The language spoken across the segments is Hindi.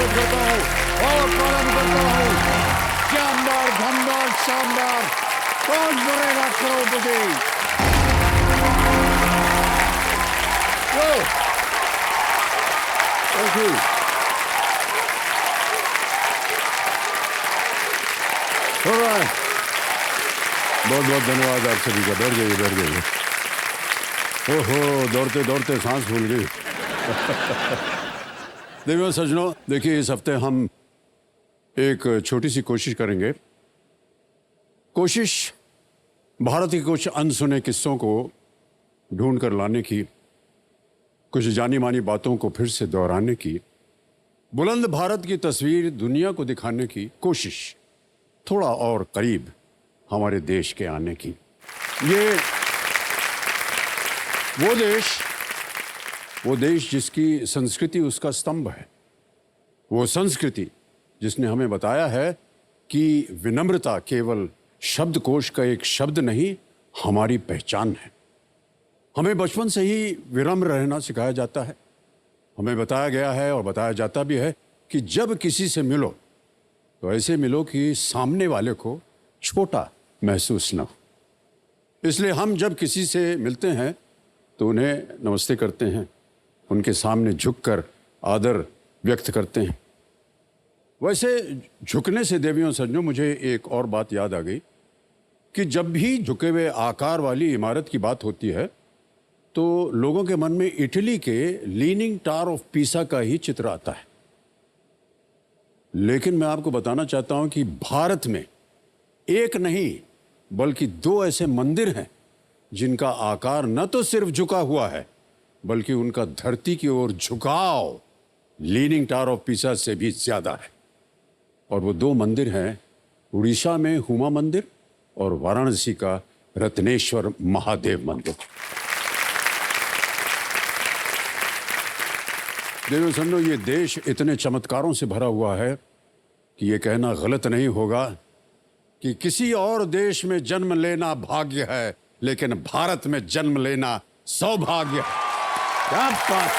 स्वागत करता हूँ और प्रारंभ करता हूँ। जानदार, धमदार, शानदार, कौन बनेगा करोड़पति? Thank you. बहुत बहुत धन्यवाद आप सभी का। बैठ जाइए, बैठ जाइए। ओहो, दौड़ते दौड़ते सांस फूल गई। देवियों सज्जनों, देखिए इस हफ्ते हम एक छोटी सी कोशिश करेंगे। कोशिश भारत के कुछ अनसुने किस्सों को ढूंढ कर लाने की, कुछ जानी मानी बातों को फिर से दोहराने की, बुलंद भारत की तस्वीर दुनिया को दिखाने की कोशिश, थोड़ा और करीब हमारे देश के आने की। ये वो देश जिसकी संस्कृति उसका स्तंभ है, वो संस्कृति जिसने हमें बताया है कि विनम्रता केवल शब्दकोश का एक शब्द नहीं, हमारी पहचान है। हमें बचपन से ही विनम्र रहना सिखाया जाता है। हमें बताया गया है और बताया जाता भी है कि जब किसी से मिलो तो ऐसे मिलो कि सामने वाले को छोटा महसूस न हो। इसलिए हम जब किसी से मिलते हैं तो उन्हें नमस्ते करते हैं, उनके सामने झुककर आदर व्यक्त करते हैं। वैसे झुकने से देवियों सज्जनों मुझे एक और बात याद आ गई कि जब भी झुके हुए आकार वाली इमारत की बात होती है तो लोगों के मन में इटली के लीनिंग टावर ऑफ पीसा का ही चित्र आता है। लेकिन मैं आपको बताना चाहता हूं कि भारत में एक नहीं बल्कि दो ऐसे मंदिर हैं जिनका आकार न तो सिर्फ झुका हुआ है बल्कि उनका धरती की ओर झुकाव लीनिंग टावर ऑफ पीसा से भी ज्यादा है। और वो दो मंदिर हैं उड़ीसा में हुमा मंदिर और वाराणसी का रत्नेश्वर महादेव मंदिर। देवियों समझो, ये देश इतने चमत्कारों से भरा हुआ है कि ये कहना गलत नहीं होगा कि किसी और देश में जन्म लेना भाग्य है, लेकिन भारत में जन्म लेना सौभाग्य है। क्या बात!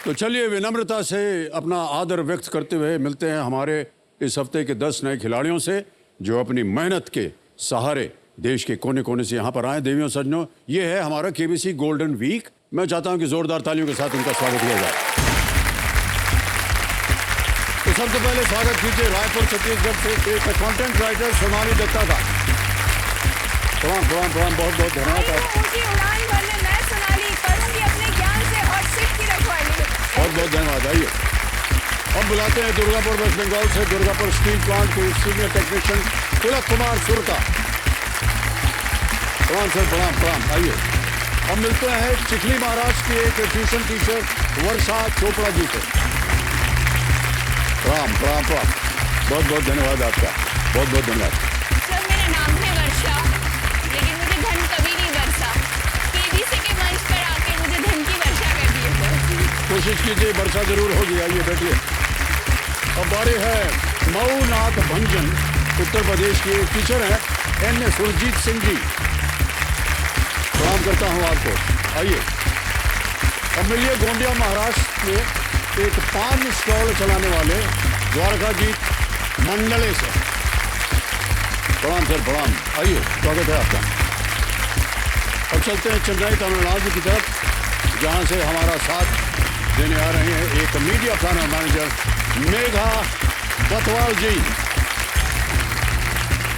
तो चलिए विनम्रता से अपना आदर व्यक्त करते हुए मिलते हैं हमारे इस हफ्ते के 10 नए खिलाड़ियों से जो अपनी मेहनत के सहारे देश के कोने कोने से यहां पर आए। देवियों सज्जनों, ये है हमारा केबीसी गोल्डन वीक। मैं चाहता हूं कि जोरदार तालियों के साथ उनका स्वागत किया जाए। तो सबसे पहले स्वागत कीजिए रायपुर छत्तीसगढ़ से एक कंटेंट राइटर सोनाली दत्ता का। प्रणाम प्रणाम प्रणाम, बहुत बहुत धन्यवाद। बहुत बहुत धन्यवाद। आइए अब बुलाते हैं दुर्गापुर वेस्ट बंगाल से दुर्गापुर स्टील प्लांट के सीनियर टेक्नीशियन तिलक कुमार सुरता। प्रणाम सर, प्रणाम प्रणाम। आइए अब मिलते हैं चिखली महाराष्ट्र की एक ट्यूशन टीचर वर्षा चोपड़ा जी से। प्रणाम प्रणाम प्रणाम, बहुत बहुत धन्यवाद आपका, बहुत बहुत धन्यवाद। सर मेरा नाम है वर्षा, लेकिन मुझे धन कभी नहीं बरसा। केबीसी के मंच पर आके मुझे धन की वर्षा कर दी है सर। कोशिश कीजिए, वर्षा जरूर होगी। आइए बैठिए। अब बारी है मऊनाथ भंजन, उत्तर प्रदेश की एक टीचर है एन सुरजीत सिंह जी। प्रणाम करता हूं आपको। आइए अब मिलिए गोंदिया महाराष्ट्र में एक पान स्टॉल चलाने वाले द्वारकाजीत मंडले से। प्रणाम सर, प्रणाम। आइए, स्वागत है आपका। अब चलते हैं चेन्नई तमिलनाडु की तरफ जहां से हमारा साथ देने आ रहे हैं एक media planner manager Megha Bantwal जी।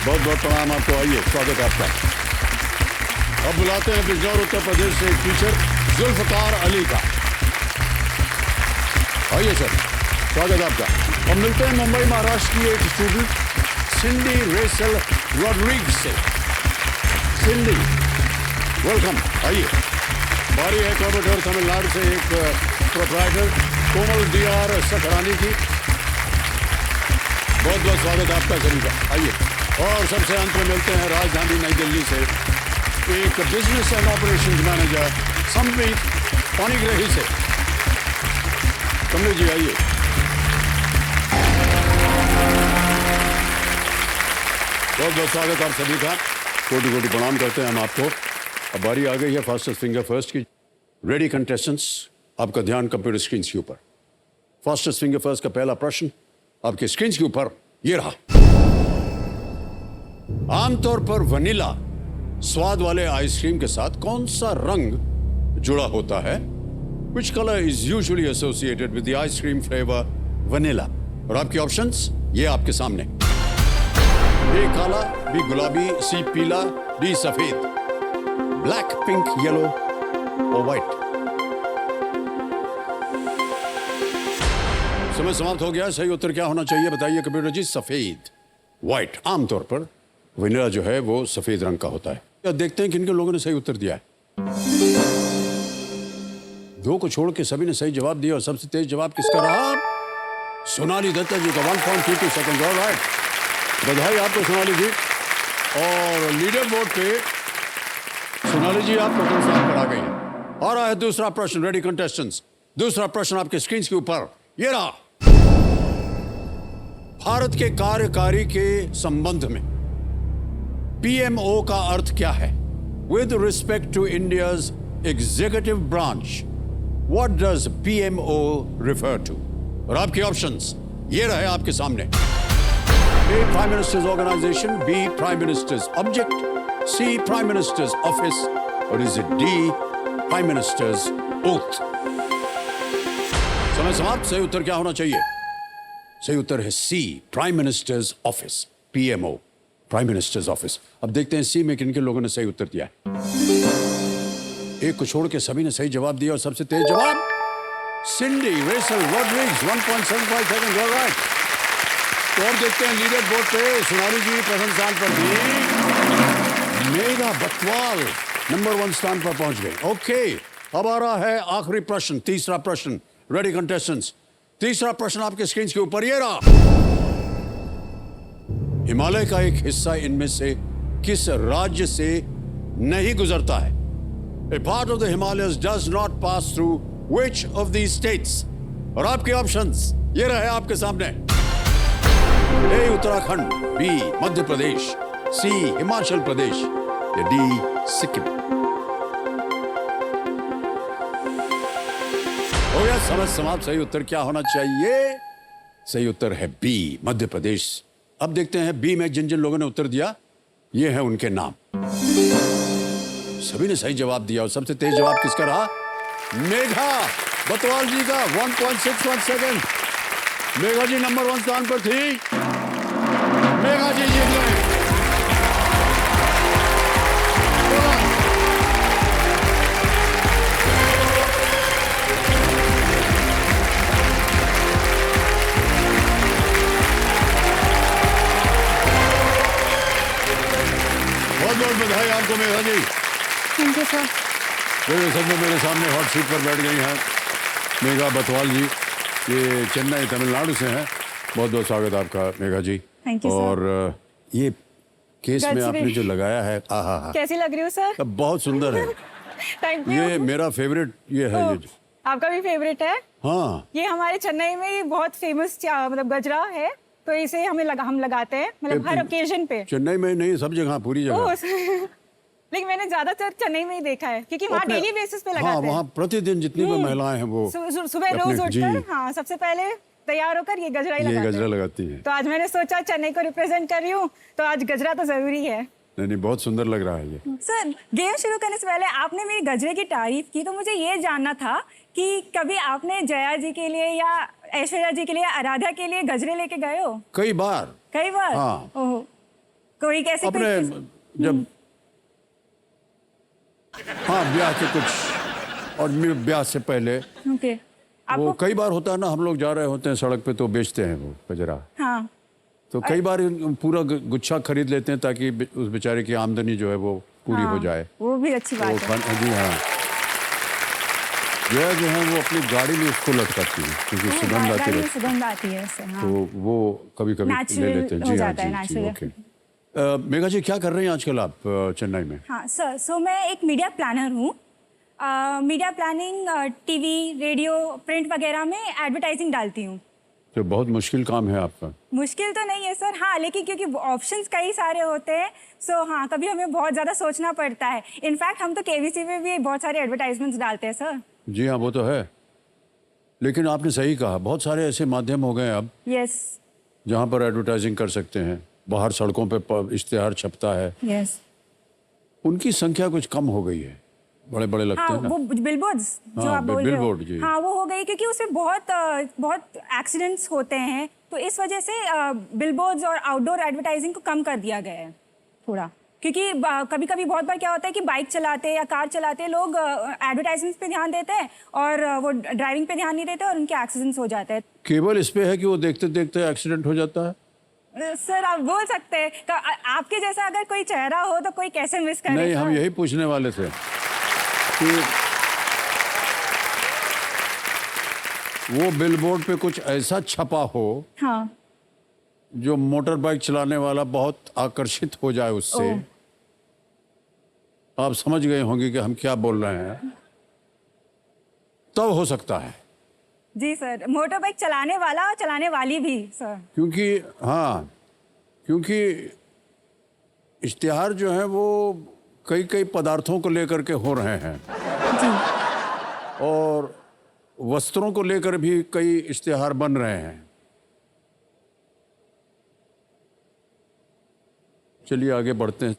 बहुत बहुत प्रणाम आपको। आइए, स्वागत है आपका। अब बुलाते हैं बिजनौर उत्तर प्रदेश से एक टीचर जुल्फकार अली का। आइए सर, स्वागत है आपका। अब मिलते हैं मुंबई महाराष्ट्र की एक स्टूडेंट सिंडी रेसल रॉड्रिग्स से। सिंडी, वेलकम। आइए, बारी है कोयम्बटूर तमिलनाडु से एक प्रोप्राइटर कोमल डीआर सखरानी की। बहुत बहुत स्वागत आपका सभी का। आइए, और सबसे अंत में मिलते हैं राजधानी नई दिल्ली से एक business and operations manager Sambit Panigrahi से। कमलेश जी आइए। बहुत बहुत स्वागत आप सभी का, कोटि कोटि प्रणाम करते हैं हम आपको। अब बारी आ गई है फास्टेस्ट फिंगर फर्स्ट की। रेडी कंटेस्टेंट्स, आपका ध्यान कंप्यूटर स्क्रीन के ऊपर। फास्टेस्ट फिंगर फर्स्ट का पहला प्रश्न आपके स्क्रीन के ऊपर ये रहा। आमतौर पर वनीला स्वाद वाले आइसक्रीम के साथ कौन सा रंग जुड़ा होता है? Which color is usually associated with the ice cream flavor vanilla? और आपके ऑप्शंस ये आपके सामने। ए काला, बी गुलाबी, सी पीला, डी सफेद। ब्लैक, पिंक, येलो और व्हाइट। समय समाप्त हो गया। सही उत्तर क्या होना चाहिए बताइए कंप्यूटर जी? सफेद, व्हाइट। आमतौर पर वनीला जो है वो सफेद रंग का होता है। अब देखते हैं किन किन लोगों ने सही उत्तर दिया है। दो को छोड़ के सभी ने सही जवाब दिया और सबसे तेज जवाब किसका रहा? सोनाली दत्ता जी का 1.22 सेकंड। ऑलराइट, बधाई आपको सोनाली जी। और लीडर बोर्ड पे सोनाली जी आप प्रथम स्थान पर आ गई हैं। आ रहा है दूसरा प्रश्न। रेडी कंटेस्टेंट्स, दूसरा प्रश्न आपके स्क्रीन के ऊपर ये रहा। भारत के कार्यकारी के संबंध में पीएमओ का अर्थ क्या है? With respect to India's executive branch, what does PMO refer to? और आपके ऑप्शंस ये रहे आपके सामने। A prime minister's organisation, B prime minister's object, C prime minister's office और is it D prime minister's oath? समय समाप्त। सही उत्तर क्या होना चाहिए? सही उत्तर है C prime minister's office, PMO prime minister's office. अब देखते हैं सी में किन किन लोगों ने सही उत्तर दिया है। एक को छोड़ के सभी ने सही जवाब दिया और सबसे तेज जवाब सिंडी रेसल रॉड्रिग्स 1.75 सेकंड। ऑलराइट, तो अब देखते हैं लीडर बोर्ड पे सोनाली जी प्रथम स्थान पर थी, मेघा बतवाल नंबर 1 स्थान पर पहुंच गए। ओके, अब आ रहा है आखिरी प्रश्न, तीसरा प्रश्न। रेडी कंटेस्टेंट्स, तीसरा प्रश्न आपके स्क्रीन के ऊपर ये रहा। हिमालय का एक हिस्सा इनमें से किस राज्य से नहीं गुजरता है? A part of the Himalayas does not pass through which of these states? और आपके ऑप्शंस ये रहे आपके सामने। ए उत्तराखंड, बी मध्य प्रदेश, सी हिमाचल प्रदेश या डी सिक्किम? हो गया समय समाप्त। सही उत्तर क्या होना चाहिए? सही उत्तर है बी मध्य प्रदेश। अब देखते हैं बी में जिन जिन लोगों ने उत्तर दिया ये है उनके नाम। सभी ने सही जवाब दिया और सबसे तेज जवाब किसका रहा? मेघा बतवाल जी का 1.61 सेकंड। मेघा जी नंबर 1 स्थान पर थी। मेघा जी जीत गए। बहुत बहुत बधाई आपको Megha ji. Thank you sir. सच में मेरे सामने हॉट सीट पर बैठ गई हैं मेघा बतवाल जी। ये चेन्नई तमिलनाडु से हैं। बहुत बहुत स्वागत आपका Megha ji. Thank you sir. और ये केस में That's आपने very- जो लगाया है, आहा, कैसी लग रही हूँ सर? बहुत सुंदर है। Thank you. ये मेरा फेवरेट ये है। ये आपका भी फेवरेट है? हाँ, ये हमारे चेन्नई में ही बहुत फेमस मतलब गजरा है, तो इसे हम लगाते हैं मतलब हर ओकेजन पे। चेन्नई में नहीं, सब जगह, पूरी ओह, जगह। लेकिन मैंने ज्यादातर चेन्नई में ही देखा है क्योंकि वहाँ अपने- डेली बेसिस पे हाँ, लगाते हैं। वहाँ प्रतिदिन जितनी भी महिलाएं हैं वो सुबह अपने- रोज जी, उठकर हाँ सबसे पहले तैयार होकर ये गजरा ही ये लगाते गजरा हैं। लगाती है। तो आज मैंने सोचा चेन्नई को रिप्रेजेंट कर रही हूँ तो आज गजरा तो जरूरी है। नहीं नहीं, बहुत सुंदर लग रहा है ये। सर, गेम शुरू करने से पहले आपने मेरी गजरे की तारीफ की तो मुझे ये जानना था कि कभी आपने जया जी के लिए या ऐश्वर्या जी के लिए, आराध्या के लिए गजरे लेके गए हो? कई बार कई बार? हाँ। ओह, कोई कैसे अपने जब हाँ ब्याह के कुछ और ब्याह से पहले ओके वो आपको कई बार होता है ना, हम लोग जा रहे होते हैं सड़क पे तो बेचते हैं वो गजरा। हाँ तो कई बार पूरा गुच्छा खरीद लेते हैं ताकि उस बेचारे की आमदनी जो है वो पूरी हो हाँ, जाए। वो भी अच्छी तो बात है। जी हाँ, जया जो है वो अपनी गाड़ी में उसको लटकाती है क्योंकि सुगंध आती गाड़ी में रहती है, सुगंध आती है इससे, हाँ। तो वो कभी कभी ले Natural लेते हैं। हो जी हाँ, जाता है, जी जी, natural। ओके। मेघा जी क्या कर रही हैं आजकल आप चेन्नई में? हाँ सर, सो मैं एक मीडिया प्लानर हूँ। Media planning TV, radio, print वगैरह में एडवर्टाइजिंग डालती हूँ। तो बहुत मुश्किल काम है आपका। मुश्किल तो नहीं है सर, हाँ, लेकिन क्योंकि ऑप्शंस कई सारे होते हैं सो हाँ कभी हमें बहुत ज़्यादा सोचना पड़ता है। इनफैक्ट हम तो केबीसी में भी बहुत सारे एडवर्टाइजमेंट्स डालते हैं सर। जी हाँ, वो तो है। लेकिन आपने सही कहा, बहुत सारे ऐसे माध्यम हो गए अब यस जहाँ पर एडवर्टाइजिंग कर सकते हैं, बाहर सड़कों पे इश्तिहार छपता है, यस। उनकी संख्या कुछ कम हो गई है, बड़े बड़े लगते हाँ हैं ना। वो बिलबोर्ड्स जो हाँ, आप बोल रहे बिलबोर्ड जी। हो, हाँ वो हो गई क्योंकि उसमें बहुत एक्सीडेंट्स होते हैं, तो इस वजह से बिलबोर्ड्स और आउटडोर एडवर्टाइजिंग को कम कर दिया गया है थोड़ा, क्योंकि कभी कभी बहुत बार क्या होता है कि बाइक चलाते या कार चलाते लोग एडवर्टाइजमेंट्स पे ध्यान देते हैं और वो ड्राइविंग पे ध्यान नहीं देते और उनके एक्सीडेंट्स हो जाते हैं। केवल इस पे है कि वो देखते देखते एक्सीडेंट हो जाता है। सर आप बोल सकते हैं आपके जैसा अगर कोई चेहरा हो तो कोई कैसे मिस करे? नहीं, हम यही पूछने वाले थे कि वो बिलबोर्ड पे कुछ ऐसा छपा हो हाँ जो मोटर बाइक चलाने वाला बहुत आकर्षित हो जाए उससे। ओह। आप समझ गए होंगे कि हम क्या बोल रहे हैं, तब हो सकता है। जी सर, मोटर बाइक चलाने वाला और चलाने वाली भी सर। क्योंकि इश्तिहार जो है वो कई पदार्थों को लेकर के हो रहे हैं जी और वस्त्रों को लेकर भी कई इश्तिहार बन रहे हैं। चलिए आगे बढ़ते हैं।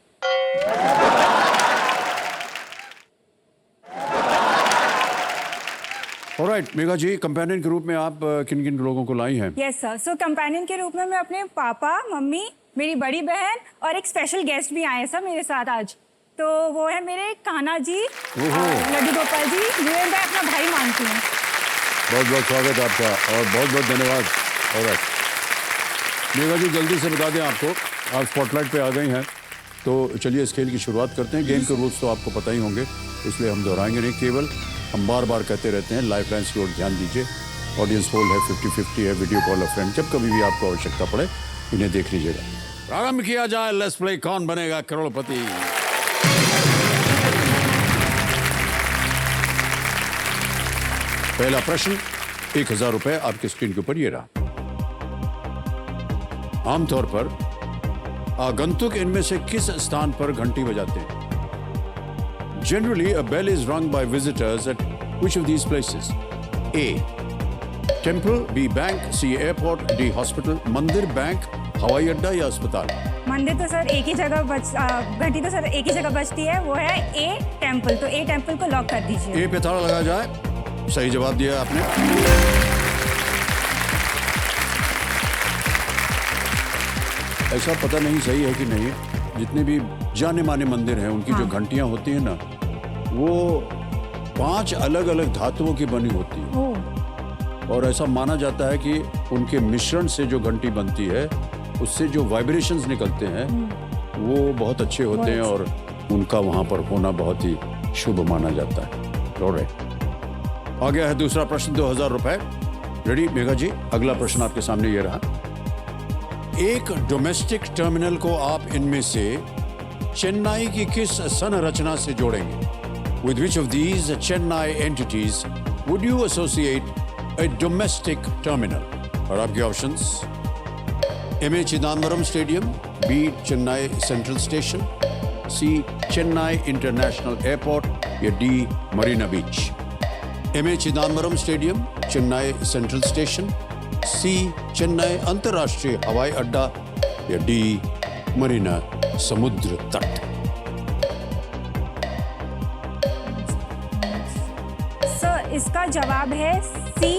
ऑलराइट मेघा जी, कंपेनियन के रूप में आप किन किन लोगों को लाई हैं? यस सर, सो कंपेनियन के रूप में मैं अपने पापा, मम्मी, मेरी बड़ी बहन और एक स्पेशल गेस्ट भी आए हैं सर मेरे साथ आज। तो वो है मेरे कान्हा जी, लड्डू गोपाल जी, जिन्हें मैं अपना भाई मानती हूँ। बहुत बहुत स्वागत आपका और बहुत बहुत धन्यवाद। ऑलराइट मेघा जी, जल्दी से बता दें, आपको आप स्पॉटलाइट पे आ गई हैं, तो चलिए इस खेल की शुरुआत करते हैं। गेम के रूल्स तो आपको पता ही होंगे, इसलिए हम दोहराएंगे नहीं, केवल हम बार बार कहते रहते हैं लाइफ लाइन्स की ओर ध्यान दीजिए। ऑडियंस पोल है, 50-50 है, वीडियो कॉल अ फ्रेंड, जब कभी भी आपको आवश्यकता पड़े इन्हें देख लीजिएगा। प्रारंभ किया जाए, लेट्स प्ले कौन बनेगा करोड़पति। पहला प्रश्न, 1000 रुपए आपके स्क्रीन के ऊपर ये रहा। आमतौर पर आगंतुक इनमें से किस स्थान पर घंटी बजाते हैं? Generally, a bell is rung by visitors at which of these places? A. Temple, B. Bank, C. Airport, D. Hospital. मंदिर, बैंक, हवाई अड्डा या अस्पताल? मंदिर तो सर एक ही जगह घंटी तो सर एक ही जगह बजती है, वो है ए टेम्पल। तो ए टेम्पल को लॉक कर दीजिए। ए पे ताला लगा जाए। सही जवाब दिया आपने। ऐसा पता नहीं सही है कि नहीं, जितने भी जाने माने मंदिर हैं उनकी जो घंटियां होती हैं ना, वो 5 अलग अलग धातुओं की बनी होती है ओह, और ऐसा माना जाता है कि उनके मिश्रण से जो घंटी बनती है उससे जो वाइब्रेशंस निकलते हैं वो बहुत अच्छे होते हैं और उनका वहां पर होना बहुत ही शुभ माना जाता है। ऑलराइट, आ गया है दूसरा प्रश्न, 2000 रुपए। रेडी मेघा जी? अगला प्रश्न आपके सामने ये रहा। एक डोमेस्टिक टर्मिनल को आप इनमें से चेन्नई की किस संरचना से जोड़ेंगे? With which of these Chennai entities would you associate a domestic terminal? और आपके options: A. Chidambaram stadium, B. Chennai central station, C. Chennai international airport या D. Marina beach. A. Chidambaram stadium, Chennai central station, C. Chennai अंतर्राष्ट्रीय हवाई अड्डा या D. मरीना समुद्र तट। सर इसका जवाब है सी,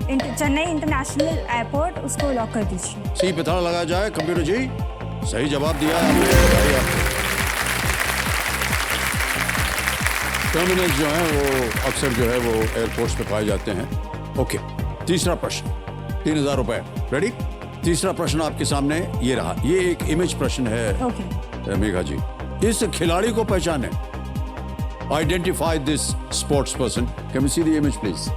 चेन्नई इंटरनेशनल एयरपोर्ट। उसको लॉक कर दीजिए। सी पे ताला लगाया जाए। कंप्यूटर जी, सही जवाब दिया है आपने। बधाई आपको। टर्मिनल जो हैं वो अक्सर जो है वो एयरपोर्ट्स पे पाए जाते हैं। ओके, तीसरा प्रश्न, 3000 रुपए। रेडी? तीसरा प्रश्न आपके सामने ये रहा। ये एक इमेज प्रश्न है ओके। मेघा जी। इस खिलाड़ी को पहचाने। Identify this sports person. Can we see the image please?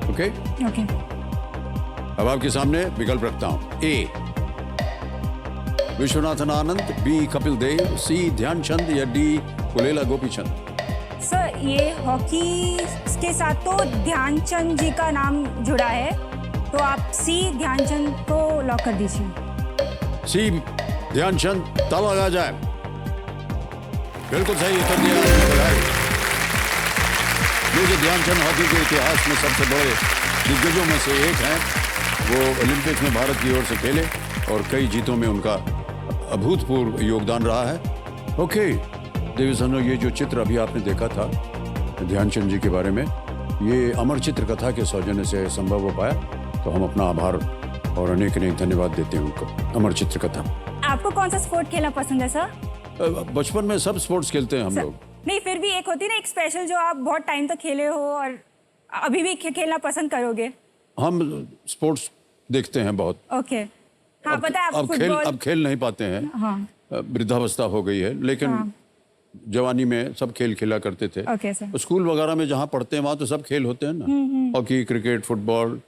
Okay, okay. अब आपके सामने विकल्प रखता हूं। A. Viswanathan Anand, B. Kapil Dev, C. Dhyanchand या डी. कुलेला गोपीचंद। सर ये हॉकी के साथ तो ध्यानचंद जी का नाम जुड़ा है, तो आप सी ध्यानचंद को लॉक कर दीजिए। सी ध्यानचंद, ताला लगा जाए। बिल्कुल सही उत्तर दिया आपने, बधाई। मेजर ध्यानचंद हॉकी के इतिहास में सबसे बड़े दिग्गजों में से एक हैं। वो ओलंपिक्स में भारत की ओर से खेले और कई जीतों में उनका अभूतपूर्व योगदान रहा है। ओके देवीसनो, ये जो चित्र अभी आपने देखा था ध्यानचंद जी के बारे में, ये अमर चित्र कथा के सौजन्य से संभव हो पाया, तो हम अपना आभार और अनेक अनेक धन्यवाद देते हैं उनको। अमर चित्र कथा। आपको कौन सा स्पोर्ट खेलना पसंद है सर? बचपन में सब स्पोर्ट्स खेलते हैं हम लोग। नहीं, फिर भी एक होती है ना एक स्पेशल जो आप बहुत टाइम तक खेले हो और अभी भी खेलना पसंद करोगे। हम स्पोर्ट्स देखते हैं बहुत। ओके, हाँ पता है आप फुटबॉल। अब खेल नहीं पाते हैं। हाँ। वृद्धावस्था हो गई है, लेकिन हाँ। जवानी में सब खेल खेला करते थे। Okay sir. स्कूल वगैरह में जहाँ पढ़ते हैं वहाँ तो सब खेल होते हैं ना, hockey, cricket, football,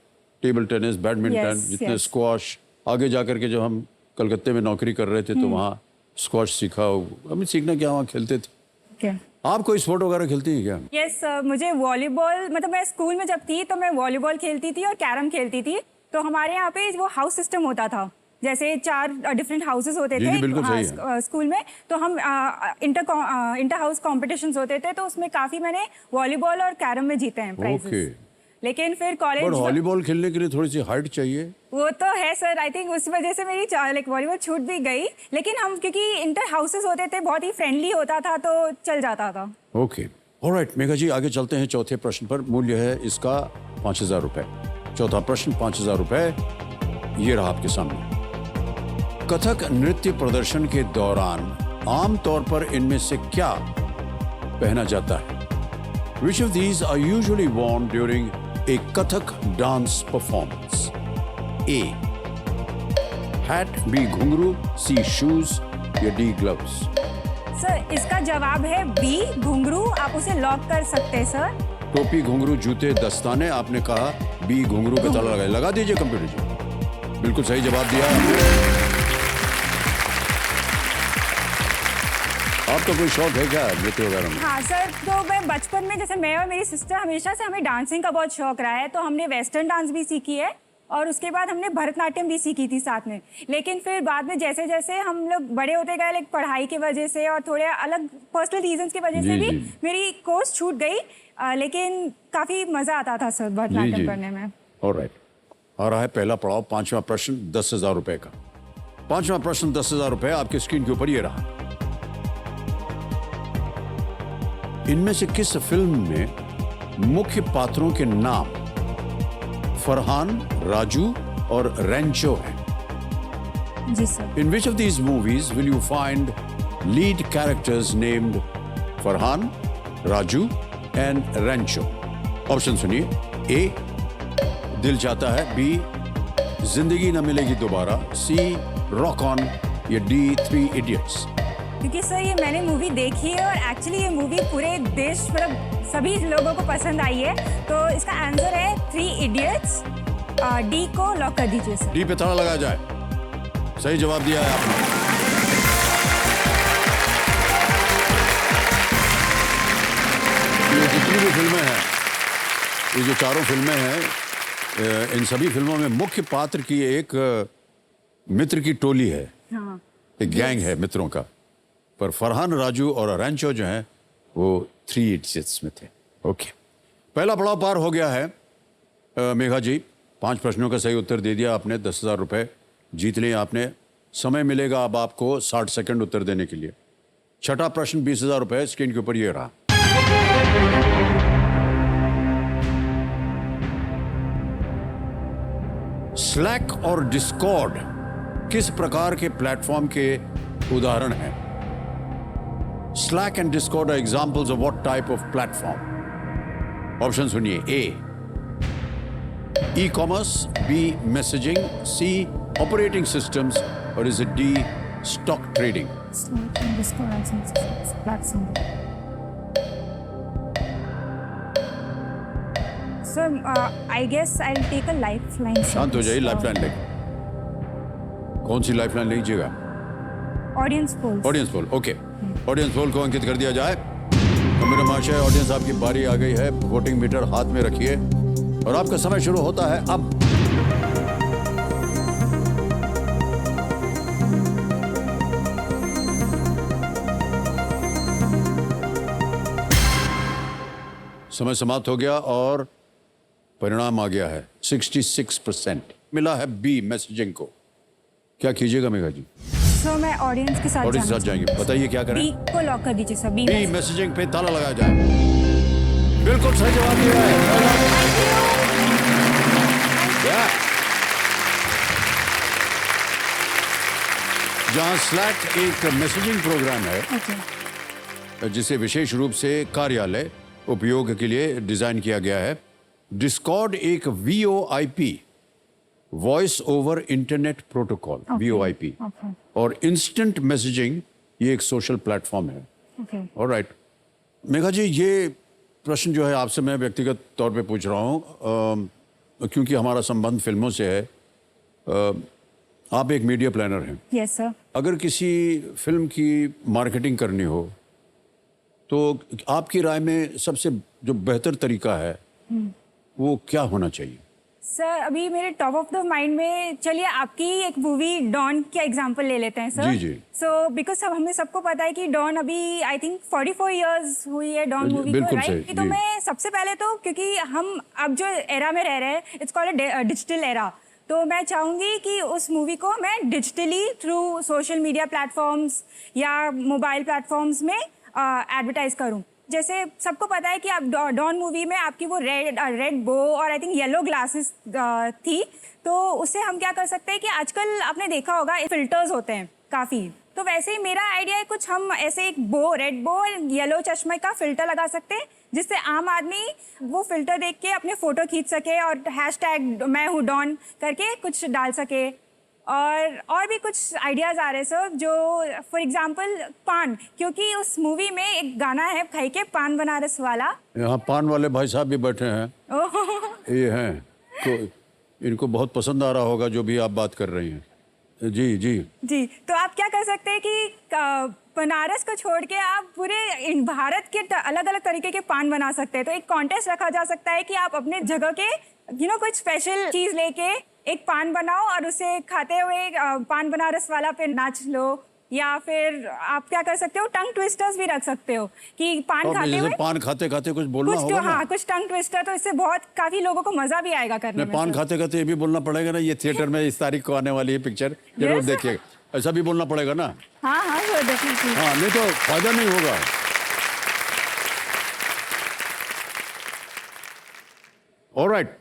table tennis, badminton, Yes, जितने yes. स्क्वाश। आगे जाकर के जब हम कलकत्ते में नौकरी कर रहे थे तो वहाँ स्क्वाश सीखा। हमें सीखना क्या, वहाँ खेलते थे। ओके। आप कोई स्पोर्ट वगैरह खेलती हैं क्या? यस, मुझे वॉलीबॉल, मतलब मैं स्कूल में जब थी तो मैं वॉलीबॉल खेलती थी और कैरम खेलती थी। तो हमारे यहाँ पे वो हाउस सिस्टम होता था, जैसे 4 डिफरेंट हाउसेस होते जी, थे। जी, बिल्कुल सही है। स्कूल में तो हम इंटर हाउस कॉम्पिटिशन्स होते थे, तो उसमें काफ़ी मैंने वॉलीबॉल और कैरम में जीते हैं प्राइजेस। ओके। लेकिन फिर और कॉलेज, वॉलीबॉल खेलने के लिए थोड़ी सी हाइट चाहिए। वो तो है सर, आई थिंक उस वजह से मेरी लाइक वॉलीबॉल छूट भी गई। लेकिन हम क्योंकि इंटर हाउसेस होते थे, बहुत ही फ्रेंडली होता था तो चल जाता था। ओके, ऑलराइट मेघा जी, आगे चलते हैं चौथे प्रश्न पर। मूल्य है इसका 5,000 रुपए। चौथा प्रश्न 5,000 रुपए, ये रहा आपके सामने। कथक नृत्य प्रदर्शन के दौरान आमतौर पर इनमें से क्या पहना जाता है? Which of these are usually worn during a Kathak dance performance? A. Hat, B. घुंघरू, C. shoes या D. gloves? सर इसका जवाब है बी, घुंघरू। आप उसे लॉक कर सकते हैं सर। टोपी, घुंघरू, जूते, दस्ताने। आपने कहा बी, घुंघरू का ताला लगाए। लगा दीजिए कंप्यूटर जी। बिल्कुल सही जवाब दिया आपने। आपका कोई शौक है क्या नृत्य वगैरह में? हाँ सर, तो मैं बचपन में, जैसे मैं और मेरी सिस्टर, हमेशा से हमें डांसिंग का बहुत शौक रहा है। तो हमने वेस्टर्न डांस भी सीखी है और उसके बाद हमने भरतनाट्यम भी सीखी थी साथ में। लेकिन फिर बाद में जैसे जैसे हम लोग बड़े होते गए, लाइक पढ़ाई की वजह से और थोड़े अलग पर्सनल रीजंस की वजह से जी, भी जी। मेरी कोर्स छूट गई। लेकिन काफ़ी मज़ा आता था सर भरतनाट्यम करने में। ऑलराइट, आ रहा है पहला पड़ाव, 5वां प्रश्न 10,000 रुपए का। 5वां प्रश्न 10,000 रुपए आपके स्क्रीन के ऊपर ये रहा। इनमें से किस फिल्म में मुख्य पात्रों के नाम फरहान, राजू और रेंचो हैं? जी sir. In which of these movies will you find lead characters named Farhan, Raju and Rancho? Option सुनिए। ए, दिल चाहता है। बी, जिंदगी न मिलेगी दोबारा। सी, रॉक ऑन या डी, 3 इडियट्स? क्योंकि सर ये मैंने मूवी देखी है और एक्चुअली ये मूवी पूरे देश, मतलब सभी लोगों को पसंद आई है। तो इसका आंसर है 3 इडियट्स। डी को लॉक कर दीजिए सर। डी पे ताला लगाया जाए। सही जवाब दिया है आपने। ये जितनी भी फिल्में हैं, ये जो चारों फिल्में हैं, इन सभी फिल्मों में मुख्य पात्र की एक मित्र की टोली है। हाँ। एक गैंग है मित्रों का। पर फरहान, राजू और रेंचो जो हैं वो 3 इडियट्स में थे। ओके, पहला पड़ाव पार हो गया है। मेघा जी, 5 प्रश्नों का सही उत्तर दे दिया आपने। 10,000 रुपए जीत लिए आपने। समय मिलेगा अब आपको 60 सेकंड उत्तर देने के लिए। छठा प्रश्न 20,000 रुपए, स्क्रीन के ऊपर ये रहा। स्लैक और डिस्कॉर्ड किस प्रकार के प्लेटफॉर्म के उदाहरण हैं? Slack and Discord are examples of what type of platform? Option सुनिए। A, e-commerce, B, messaging, C, operating systems, or is it D, stock trading? So I guess I'll take a lifeline. शांत हो जाइए, लाइफलाइन लेंगे। कौन सी लाइफलाइन लीजिएगा? Audience poll. Audience poll, okay. Audience poll को अंकित कर दिया जाए। तो मेरे महाशय, ऑडियंस आपकी बारी आ गई है। वोटिंग मीटर हाथ में रखिए और आपका समय शुरू होता है अब। समय समाप्त हो गया और परिणाम आ गया है 66%। मिला है बी मैसेजिंग को। क्या कीजिएगा मेघा जी? सो मैं ऑडियंस के साथ और इस साथ जाना जाएंगे, बताइए क्या करें? बी को लॉक कर दीजिए सर। बी बी मैसेजिंग पे ताला लगाया जाए। बिल्कुल सही जवाब दिया है। जहां स्लैक एक मैसेजिंग प्रोग्राम है ओके। जिसे विशेष रूप से कार्यालय उपयोग के लिए डिजाइन किया गया है, डिस्कॉर्ड एक VoIP voice over internet protocol VoIP okay. और इंस्टेंट मैसेजिंग ये एक सोशल प्लेटफॉर्म है। ओके। ऑलराइट मेघा जी, ये प्रश्न जो है आपसे मैं व्यक्तिगत तौर पे पूछ रहा हूँ क्योंकि हमारा संबंध फिल्मों से है। आप एक मीडिया प्लानर हैं। Yes sir. अगर किसी फिल्म की मार्केटिंग करनी हो तो आपकी राय में सबसे जो बेहतर तरीका है वो क्या होना चाहिए? सर अभी मेरे टॉप ऑफ द माइंड में, चलिए आपकी एक मूवी डॉन का एग्जांपल ले लेते हैं sir. Ji ji. So because हमें सबको पता है कि डॉन अभी आई थिंक 44 इयर्स हुई है डॉन मूवी को, बिल्कुल सही, राइट? तो जी। मैं सबसे पहले तो, क्योंकि हम अब जो एरा में रह रहे हैं, इट्स कॉल्ड डिजिटल एरा, तो मैं चाहूँगी कि उस मूवी को मैं digitally through social media platforms या मोबाइल प्लेटफॉर्म्स में एडवर्टाइज करूँ। जैसे सबको पता है कि आप डॉन मूवी में आपकी वो रेड बो और आई थिंक येलो ग्लासेस थी, तो उससे हम क्या कर सकते हैं कि आजकल आपने देखा होगा फिल्टर्स होते हैं काफ़ी, तो वैसे ही मेरा आइडिया है कुछ हम ऐसे एक रेड बो और येलो चश्मे का फिल्टर लगा सकते हैं जिससे आम आदमी वो फिल्टर देख के अपने फोटो खींच सके और हैशटैग मैं हूँ डॉन करके कुछ डाल सके। और भी कुछ आइडियाज़ आ रहे हैं सर, जो फॉर एग्जांपल पान, क्योंकि उस मूवी में एक गाना है खाई के पान बनारस वाला। यहाँ पान वाले भाई साहब भी बैठे हैं। ये हैं तो इनको बहुत पसंद आ रहा होगा जो भी आप बात कर रही हैं। जी जी जी। तो आप क्या कर सकते हैं कि बनारस को छोड़ के आप पूरे भारत के अलग अलग तरीके के पान बना सकते हैं। तो एक कॉन्टेस्ट रखा जा सकता है कि आप अपने जगह के कुछ स्पेशल चीज़ लेके एक पान बनाओ और उसे खाते हुए पान बनारस वाला पे नाच लो, या फिर आप क्या कर सकते हो, टंग ट्विस्टर्स भी रख सकते हो कि पान खाते हुए पान खाते खाते कुछ बोलना कुछ होगा तो, हाँ कुछ टंग ट्विस्टर, तो इससे बहुत काफी लोगों को मजा भी आएगा करने में। पान खाते खाते ये भी बोलना पड़ेगा ना, ये थिएटर में इस तारीख को आने वाली है पिक्चर, जरूर Yes. देखिएगा। ऐसा भी बोलना पड़ेगा ना। हाँ हाँ sure, definitely। हाँ, नहीं तो फायदा नहीं होगा। ऑलराइट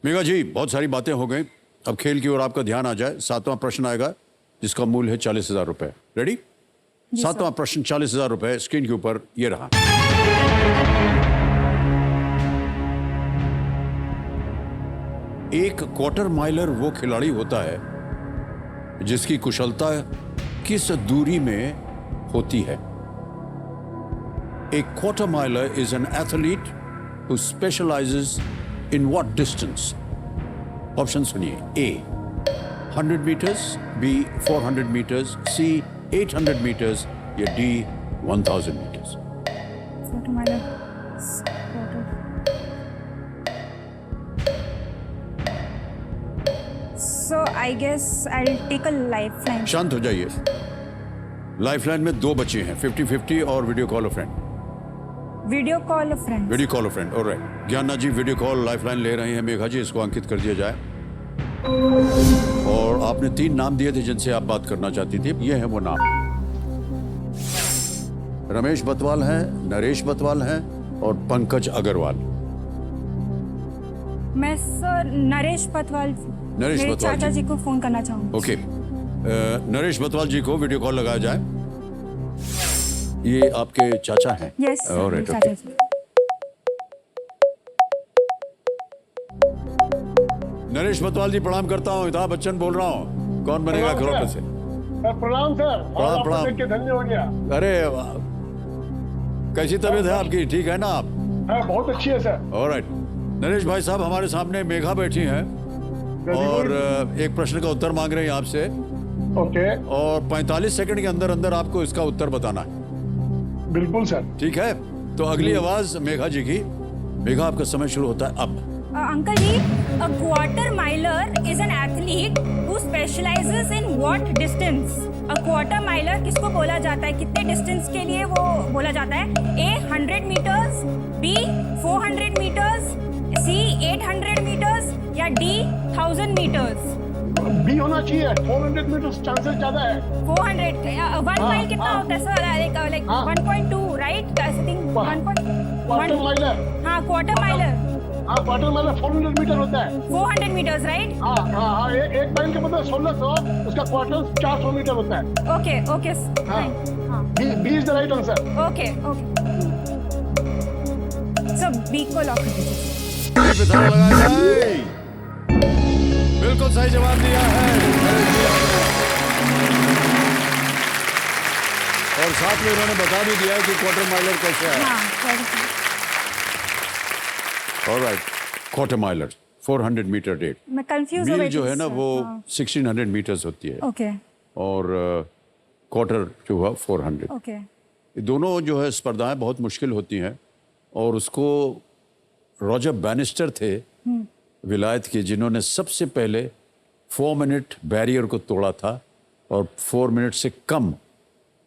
मेघा जी, बहुत सारी बातें हो गई, अब खेल की ओर आपका ध्यान आ जाए। 7वां प्रश्न आएगा जिसका मूल्य है 40,000 रुपए। रेडी? 7वां प्रश्न 40,000 रुपए स्क्रीन के ऊपर ये रहा। एक क्वार्टर माइलर वो खिलाड़ी होता है जिसकी कुशलता किस दूरी में होती है? A quarter miler is an athlete who specializes in what distance? Option सुनिए। A 100 meters, B 400 meters, C 800 meters या D 1000 meters। So I guess I'll take a lifeline। शांत हो जाइए। लाइफलाइन में 2 बचे हैं, 50-50 और video call a friend. Video call a friend. Video call a friend. Alright Gyannath ji video call lifeline ले रहे हैं। मेघा जी इसको अंकित कर दिया जाए। और आपने 3 नाम दिए थे जिनसे आप बात करना चाहती थी, ये है वो नाम। रमेश बतवाल हैं, नरेश बतवाल हैं और पंकज अग्रवाल। मैं सर नरेश बतवाल, नरेश मेरे बतवाल चाचा जी। जी को फोन करना चाहूंगी। ओके नरेश बतवाल जी को वीडियो कॉल लगाया जाए। ये आपके चाचा हैं? यस ऑलराइट चाचा ओके। जी। नरेश बतवाल जी प्रणाम करता हूँ, अमिताभ बच्चन बोल रहा हूँ। कौन बनेगा करोड़पति से? सर प्रणाम सर। प्रणाम, आपको प्रणाम। देख के धन्य हो गया। अरे कैसी तबीयत है आपकी? ठीक है ना आप? हाँ, बहुत अच्छी है सर। ऑलराइट नरेश भाई साहब, हमारे सामने मेघा बैठी हैं और एक प्रश्न का उत्तर मांग रहे हैं आपसे ओके और 45 सेकंड के अंदर अंदर आपको इसका उत्तर बताना है। बिल्कुल सर। ठीक है, तो अगली आवाज मेघा जी की। मेघा आपका समय शुरू होता है अब। Uncle ji, a quarter miler is an athlete who specializes in what distance? Quarter Mylar किसको बोला जाता है, कितने डिस्टेंस के लिए वो बोला जाता है? ए 100 मीटर्स, बी 400 मीटर्स, सी 800 मीटर्स या डी 1000 मीटर्स? बी होना चाहिए, 400 मीटर चांसेस ज्यादा है। 400 1 माइल कितना हाँ। होता है सर? लाइक हाँ। 1.2 right? I think quarter Mylar, हाँ क्वार्टर माइलर हाँ क्वार्टर माइलर 400 मीटर होता है। 400 मीटर्स राइट? हाँ हाँ हाँ, एक माइल के मतलब 1600, उसका क्वार्टर 400 मीटर होता है। ओके ओके हाँ। हाँ B is the right answer. Okay okay sir B को लॉक कर दीजिए। ये पे ताला लगाया जाए। बिल्कुल सही जवाब दिया है। और साथ में उन्होंने बता भी दिया है कि क्वार्टर माइलर कैसे है। हाँ ऑलराइट, क्वार्टर माइलर 400 मीटर रेट। मैं कंफ्यूज हो मील गई जो थी है ना सर। वो हाँ, 1600 मीटर्स होती है ओके और क्वार्टर जो हुआ 400। ओके ये दोनों जो है स्पर्धाएं बहुत मुश्किल होती हैं और उसको रॉजर बैनिस्टर थे विलायत के, जिन्होंने सबसे पहले 4 मिनट बैरियर को तोड़ा था और 4 मिनट से कम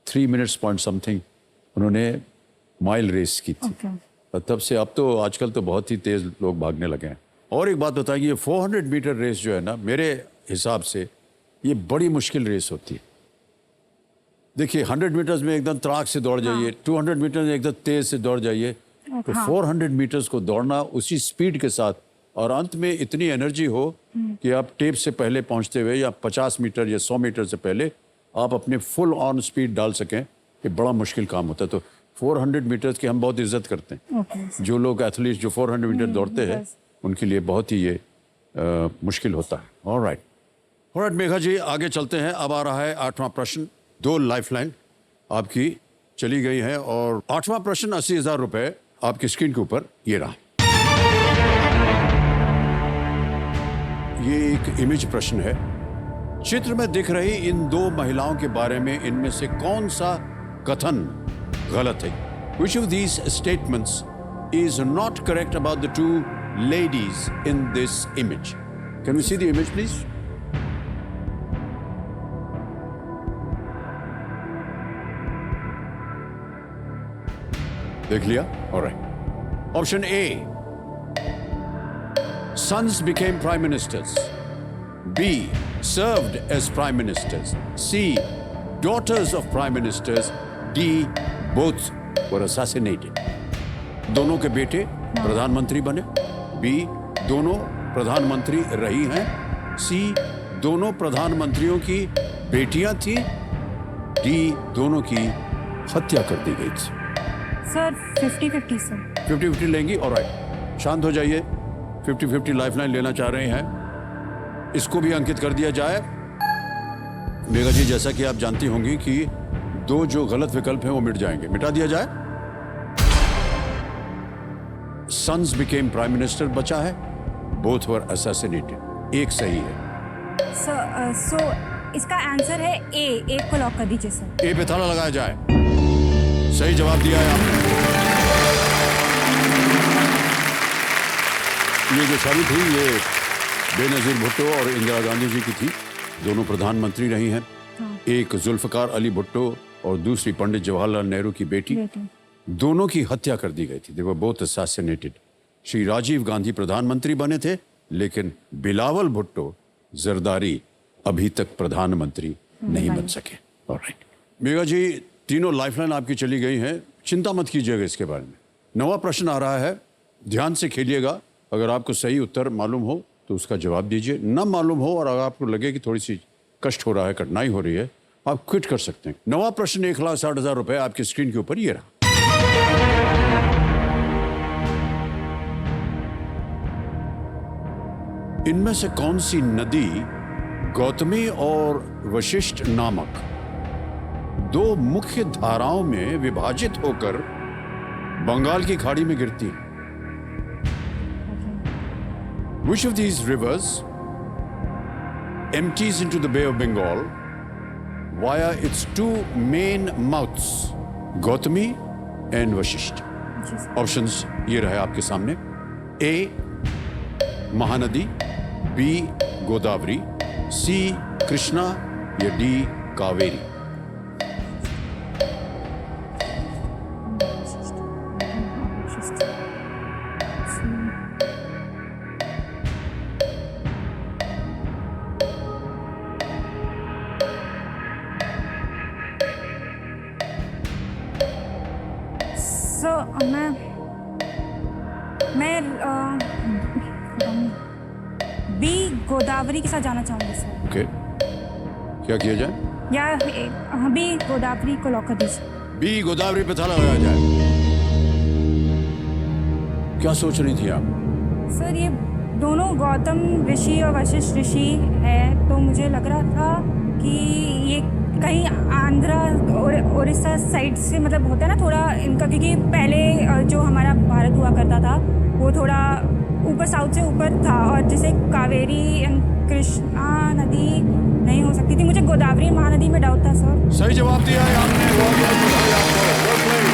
3 मिनट्स पॉइंट समथिंग उन्होंने माइल रेस की थी। ओके और तब से अब तो आजकल तो बहुत ही तेज लोग भागने लगे हैं। और एक बात बताइए, ये 400 मीटर रेस जो है ना, मेरे हिसाब से ये बड़ी मुश्किल रेस होती है। देखिए 100 मीटर्स में एकदम तड़ाक से दौड़ जाइए, 200 मीटर में एकदम तेज से दौड़ जाइए, तो 400 मीटर्स को दौड़ना उसी स्पीड के साथ और अंत में इतनी एनर्जी हो कि आप टेप से पहले पहुंचते हुए या 50 मीटर या 100 मीटर से पहले आप अपने फुल ऑन स्पीड डाल सकें, ये बड़ा मुश्किल काम होता है। तो 400 मीटर्स की हम बहुत इज्जत करते हैं। ओके जो लोग एथलीट जो 400 मीटर दौड़ते हैं उनके लिए बहुत ही ये मुश्किल होता है। ऑलराइट मेघा जी, आगे चलते हैं। अब आ रहा है 8वां प्रश्न। 2 लाइफलाइन आपकी चली गई है और 8वां प्रश्न 80,000 रुपए आपकी स्क्रीन के ऊपर ये रहा। ये एक इमेज प्रश्न है। चित्र में दिख रही इन 2 महिलाओं के बारे में इनमें से कौन सा कथन गलत है? Which of these statements is not correct about the 2 ladies in this image? Can we see the image, please? देख लिया? All right. Option A. Sons became prime ministers. B. Served as prime ministers. C. Daughters of prime ministers. D. Both were assassinated. दोनों के बेटे प्रधानमंत्री बने। B. दोनों प्रधानमंत्री रही हैं। C. दोनों प्रधानमंत्रियों की बेटियां थी। D. दोनों की हत्या कर दी गई थी। Sir 50-50 sir. 50-50 लेंगी? ऑलराइट, शांत हो जाइए। 50-50 लाइफलाइन लेना चाह रहे हैं, इसको भी अंकित कर दिया जाए। मेघा जी, जैसा कि आप जानती होंगी कि 2 जो गलत विकल्प हैं वो मिट जाएंगे, मिटा दिया जाए। सन्स बिकेम प्राइम मिनिस्टर बचा है, बोथ वर असैसिनेटेड, एक सही है। सो इसका आंसर है ए को लॉक कर दीजिए सर। ए पे ताला लगाया जाए। सही जवाब दिया है आपने। ये जो शादी थी ये बेनजीर भुट्टो और इंदिरा गांधी जी की थी। दोनों प्रधानमंत्री रही हैं। एक जुल्फकार अली भुट्टो और दूसरी पंडित जवाहरलाल नेहरू की बेटी। दोनों की हत्या कर दी गई थी। They were both assassinated. Shri Rajiv Gandhi प्रधानमंत्री बने थे, लेकिन बिलावल भुट्टो जरदारी अभी तक प्रधानमंत्री नहीं बन सके। ऑलराइट मेघा जी, तीनों लाइफलाइन आपकी चली गई हैं, चिंता मत कीजिएगा इसके बारे में। 9वां प्रश्न आ रहा है, ध्यान से खेलिएगा। अगर आपको सही उत्तर मालूम हो तो उसका जवाब दीजिए, न मालूम हो और अगर आपको लगे कि थोड़ी सी कष्ट हो रहा है, कठिनाई हो रही है, आप क्विट कर सकते हैं। 9वां प्रश्न 1,60,000 रुपए आपकी स्क्रीन के ऊपर ये रहा। इनमें से कौन सी नदी गौतमी और वशिष्ठ नामक 2 मुख्य धाराओं में विभाजित होकर बंगाल की खाड़ी में गिरती है? Which of these rivers empties into the Bay of Bengal via its 2 main mouths, Gautami and Vashishtha? Options ये रहे आपके सामने। ए महानदी, बी गोदावरी, सी कृष्णा या डी कावेरी। मैं बी गोदावरी के साथ जाना चाहूँगी सर। ओके, क्या किया जाए? या बी गोदावरी को लॉक कर दीजिए। बी गोदावरी पे ताला लगाया जाए। क्या सोच रही थी आप? सर ये दोनों गौतम ऋषि और वशिष्ठ ऋषि है, तो मुझे लग रहा था कि ये कहीं आंध्रा और उड़ीसा साइड से मतलब होता है ना थोड़ा इनका, क्योंकि पहले जो हमारा भारत हुआ करता था वो थोड़ा ऊपर साउथ से ऊपर था, और जैसे कावेरी एंड कृष्णा नदी नहीं हो सकती थी। मुझे गोदावरी महानदी में डाउट था सर। सही जवाब दिया है आपने, बहुत बधाई आपको। Well played।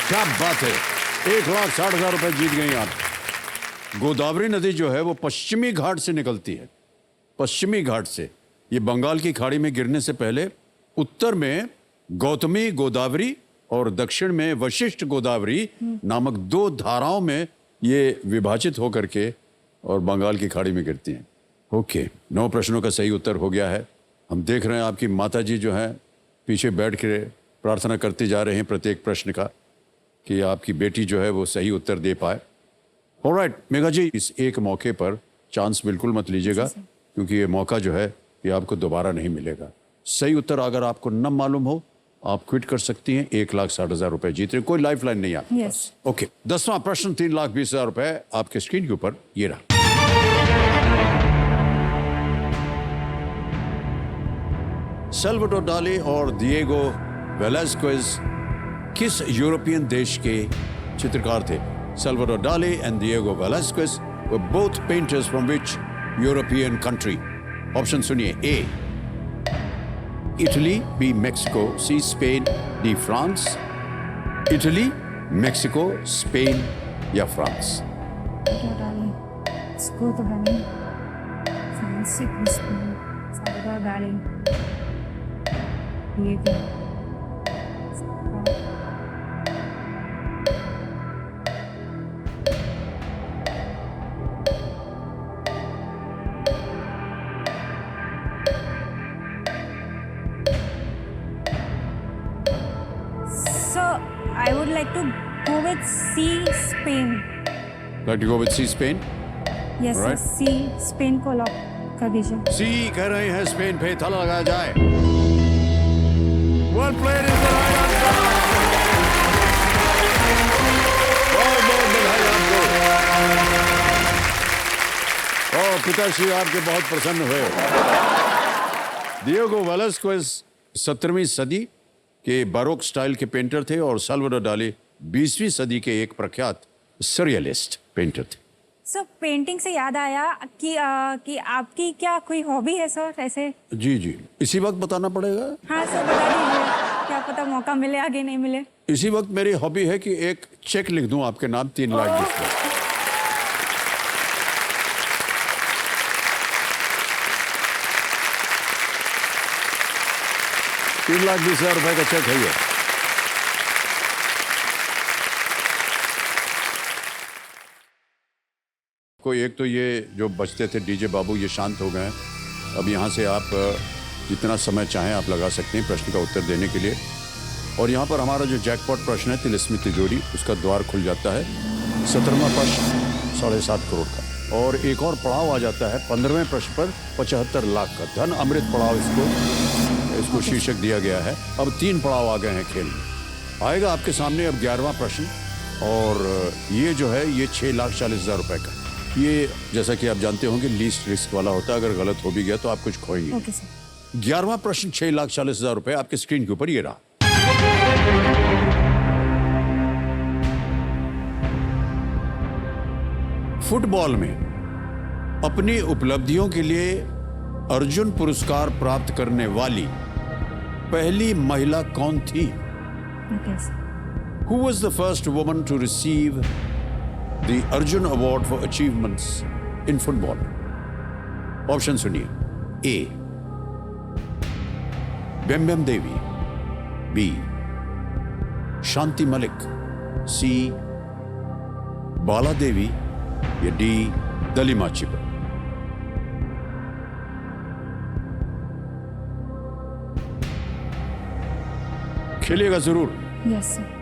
क्या बात है, 1,60,000 रुपए जीत गई आप। गोदावरी नदी जो है वो पश्चिमी घाट से निकलती है, पश्चिमी घाट से। ये बंगाल की खाड़ी में गिरने से पहले उत्तर में गौतमी गोदावरी और दक्षिण में वशिष्ठ गोदावरी नामक 2 धाराओं में ये विभाजित होकर के और बंगाल की खाड़ी में गिरती हैं। ओके, 9 प्रश्नों का सही उत्तर हो गया है। हम देख रहे हैं आपकी माता जी जो हैं पीछे बैठ के प्रार्थना करती जा रहे हैं प्रत्येक प्रश्न का कि आपकी बेटी जो है वो सही उत्तर दे पाए। ऑलराइट मेघा जी, इस एक मौके पर चांस बिल्कुल मत लीजिएगा, क्योंकि ये मौका जो है ये आपको दोबारा नहीं मिलेगा। सही उत्तर अगर आपको न मालूम हो आप क्विट कर सकती हैं। 1,60,000 रुपए जीत रहे, कोई लाइफ लाइन नहीं है आपके पास। ओके, 10वां प्रश्न 3,20,000 रुपए आपके स्क्रीन के ऊपर ये रहा। सल्वाडोर डाली और डिएगो वेलास्क्वेज किस यूरोपियन देश के चित्रकार थे? Salvador Dali and Diego Velazquez were both painters from which European country? Option सुनिए। A Italy, B Mexico, C Spain, D France. Italy, Mexico, Spain या फ्रांस? इसको तो बने फ्रांस से स्पेन, सल्वाडोर डाली, ये क्या? I would like to go with C, Spain. Like to go with C, Spain? Yes, Alright. sir. C, Spain को लॉक कर दीजिए। सी कह रहे हैं स्पेन पे ताला लगाया जाए। Well played is the right answer. बहुत बहुत बधाई आपको। और पिताश्री आपके बहुत प्रसन्न हुए। डिएगो वेलास्क्वेज 17वीं सदी के बारोक स्टाइल के पेंटर थे और सल्वाडोर डाली 20वीं सदी के एक प्रख्यात सरियलिस्ट पेंटर थे। सर पेंटिंग से याद आया कि आपकी क्या कोई हॉबी है सर ऐसे? जी जी, इसी वक्त बताना पड़ेगा? हाँ सर बता दीजिए, क्या पता मौका मिले आगे नहीं मिले। इसी वक्त मेरी हॉबी है कि एक चेक लिख दूं आपके नाम 3 लाख जिसमें। ₹3,20,000 का चेक है ये। कोई एक तो ये जो बचते थे डीजे बाबू ये शांत हो गए हैं। अब यहाँ से आप जितना समय चाहें आप लगा सकते हैं प्रश्न का उत्तर देने के लिए। और यहाँ पर हमारा जो जैकपॉट प्रश्न है तिलिस्मी तिजोरी, उसका द्वार खुल जाता है। 17वां प्रश्न 7.5 करोड़ का, और एक और पड़ाव आ जाता है 15वें प्रश्न पर 75 लाख का धन अमृत पड़ाव इसको शीर्षक दिया गया है। अब 3 पड़ाव आ गए हैं खेल में। आएगा आपके सामने अब 11वां प्रश्न, और ये जो है ये 6,40,000 रुपए का। ये जैसा कि आप जानते होंगे लीस्ट रिस्क वाला होता है, अगर गलत हो भी गया तो आप कुछ खोएंगे। Okay sir. 11वां प्रश्न 6,40,000 रुपए आपके स्क्रीन के ऊपर ये रहा। फुटबॉल में अपनी उपलब्धियों के लिए अर्जुन पुरस्कार प्राप्त करने वाली पहली महिला कौन थी? Okay sir. Who was the first woman to receive the Arjun Award for achievements in football? Option सुनिए। ए बेम्बेम देवी, बी शांति मलिक, सी बाला देवी या डी दलीमा चिबर? खेलिएगा जरूर। Yes sir.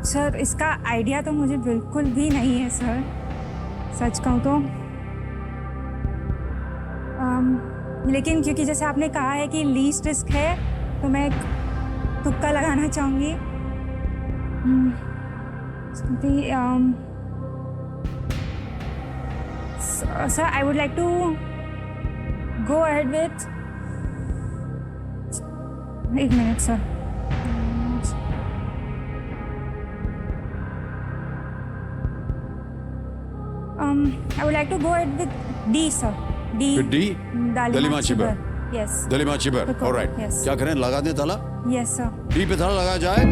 सर इसका आइडिया तो मुझे बिल्कुल भी नहीं है सर, सच कहूँ तो। लेकिन क्योंकि जैसे आपने कहा है कि लीस्ट रिस्क है, तो मैं एक तुक्का लगाना चाहूँगी। Sir I would like to go ahead with, एक minute sir. I would like to go ahead with D, sir. D. With D? Dalima Chibar. Yes. दलीमा चिबर। बिल्कुल, ऑलराइट। yes. क्या करें, लगा दें ताला? Yes, sir. डी पे ताला लगाया जाए?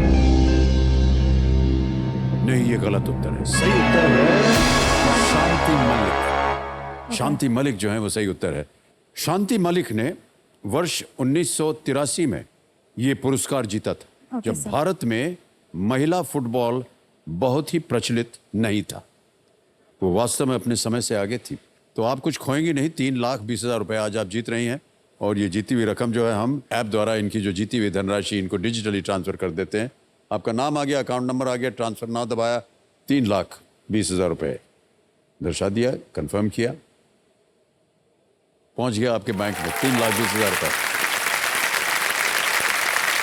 नहीं, ये गलत उत्तर है। सही उत्तर है शांति मलिक। शांति मलिक जो है वो सही उत्तर है। शांति मलिक ने वर्ष 1983 में ये पुरस्कार जीता था, Okay, जब sir. भारत में महिला फुटबॉल बहुत ही प्रचलित नहीं था। वो वास्तव में अपने समय से आगे थी। तो आप कुछ खोएंगी नहीं। 3,20,000 रुपए आज आप जीत रही हैं, और ये जीती हुई रकम जो है हम ऐप द्वारा इनकी जो जीती हुई धनराशि इनको डिजिटली ट्रांसफर कर देते हैं। आपका नाम आ गया, अकाउंट नंबर आ गया, ट्रांसफर ना दबाया, 3,20,000 रुपए दर्शा दिया, कंफर्म किया, पहुंच गया आपके बैंक में 3,20,000 रुपए।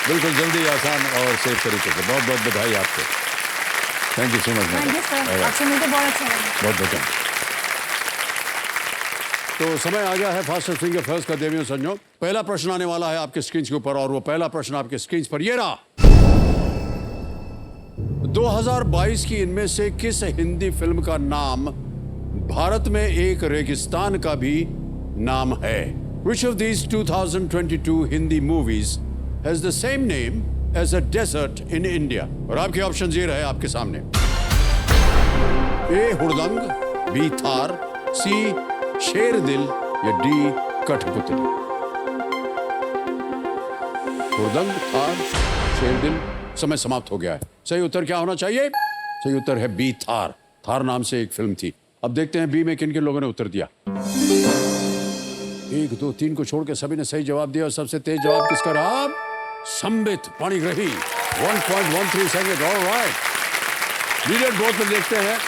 बिल्कुल जल्दी, आसान और सेफ तरीके से। बहुत बहुत बधाई आपको। Thank you so much. Thank you, sir. आपसे मिलकर बहुत अच्छा लगा। बहुत बहुत। तो समय आ गया है फास्टेस्ट फिंगर फर्स्ट का देवियों संजोग। पहला प्रश्न आने वाला है आपके स्क्रीन के ऊपर, और वो पहला प्रश्न आपके स्क्रीन पर ये रहा। 2022 की इनमें से किस हिंदी फिल्म का नाम भारत में एक रेगिस्तान का भी नाम है? Which of these 2022 Hindi movies has the same name as a desert in India? और आपके ऑप्शन ये रहे आपके सामने। ए हुड़दंग, बी थार, सी शेर दिल, या डी कठपुतली। हुड़दंग, थार, शेर दिल। समय समाप्त हो गया है। सही उत्तर क्या होना चाहिए? सही उत्तर है बी थार। थार नाम से एक फिल्म थी। अब देखते हैं बी में किन किन लोगों ने उत्तर दिया। 1, 2, 3 को छोड़ के सभी ने सही जवाब दिया, और सबसे तेज जवाब किसका रहा? Sambit Panigrahi. 1.13 second. Alright. Leader board पर देखते हैं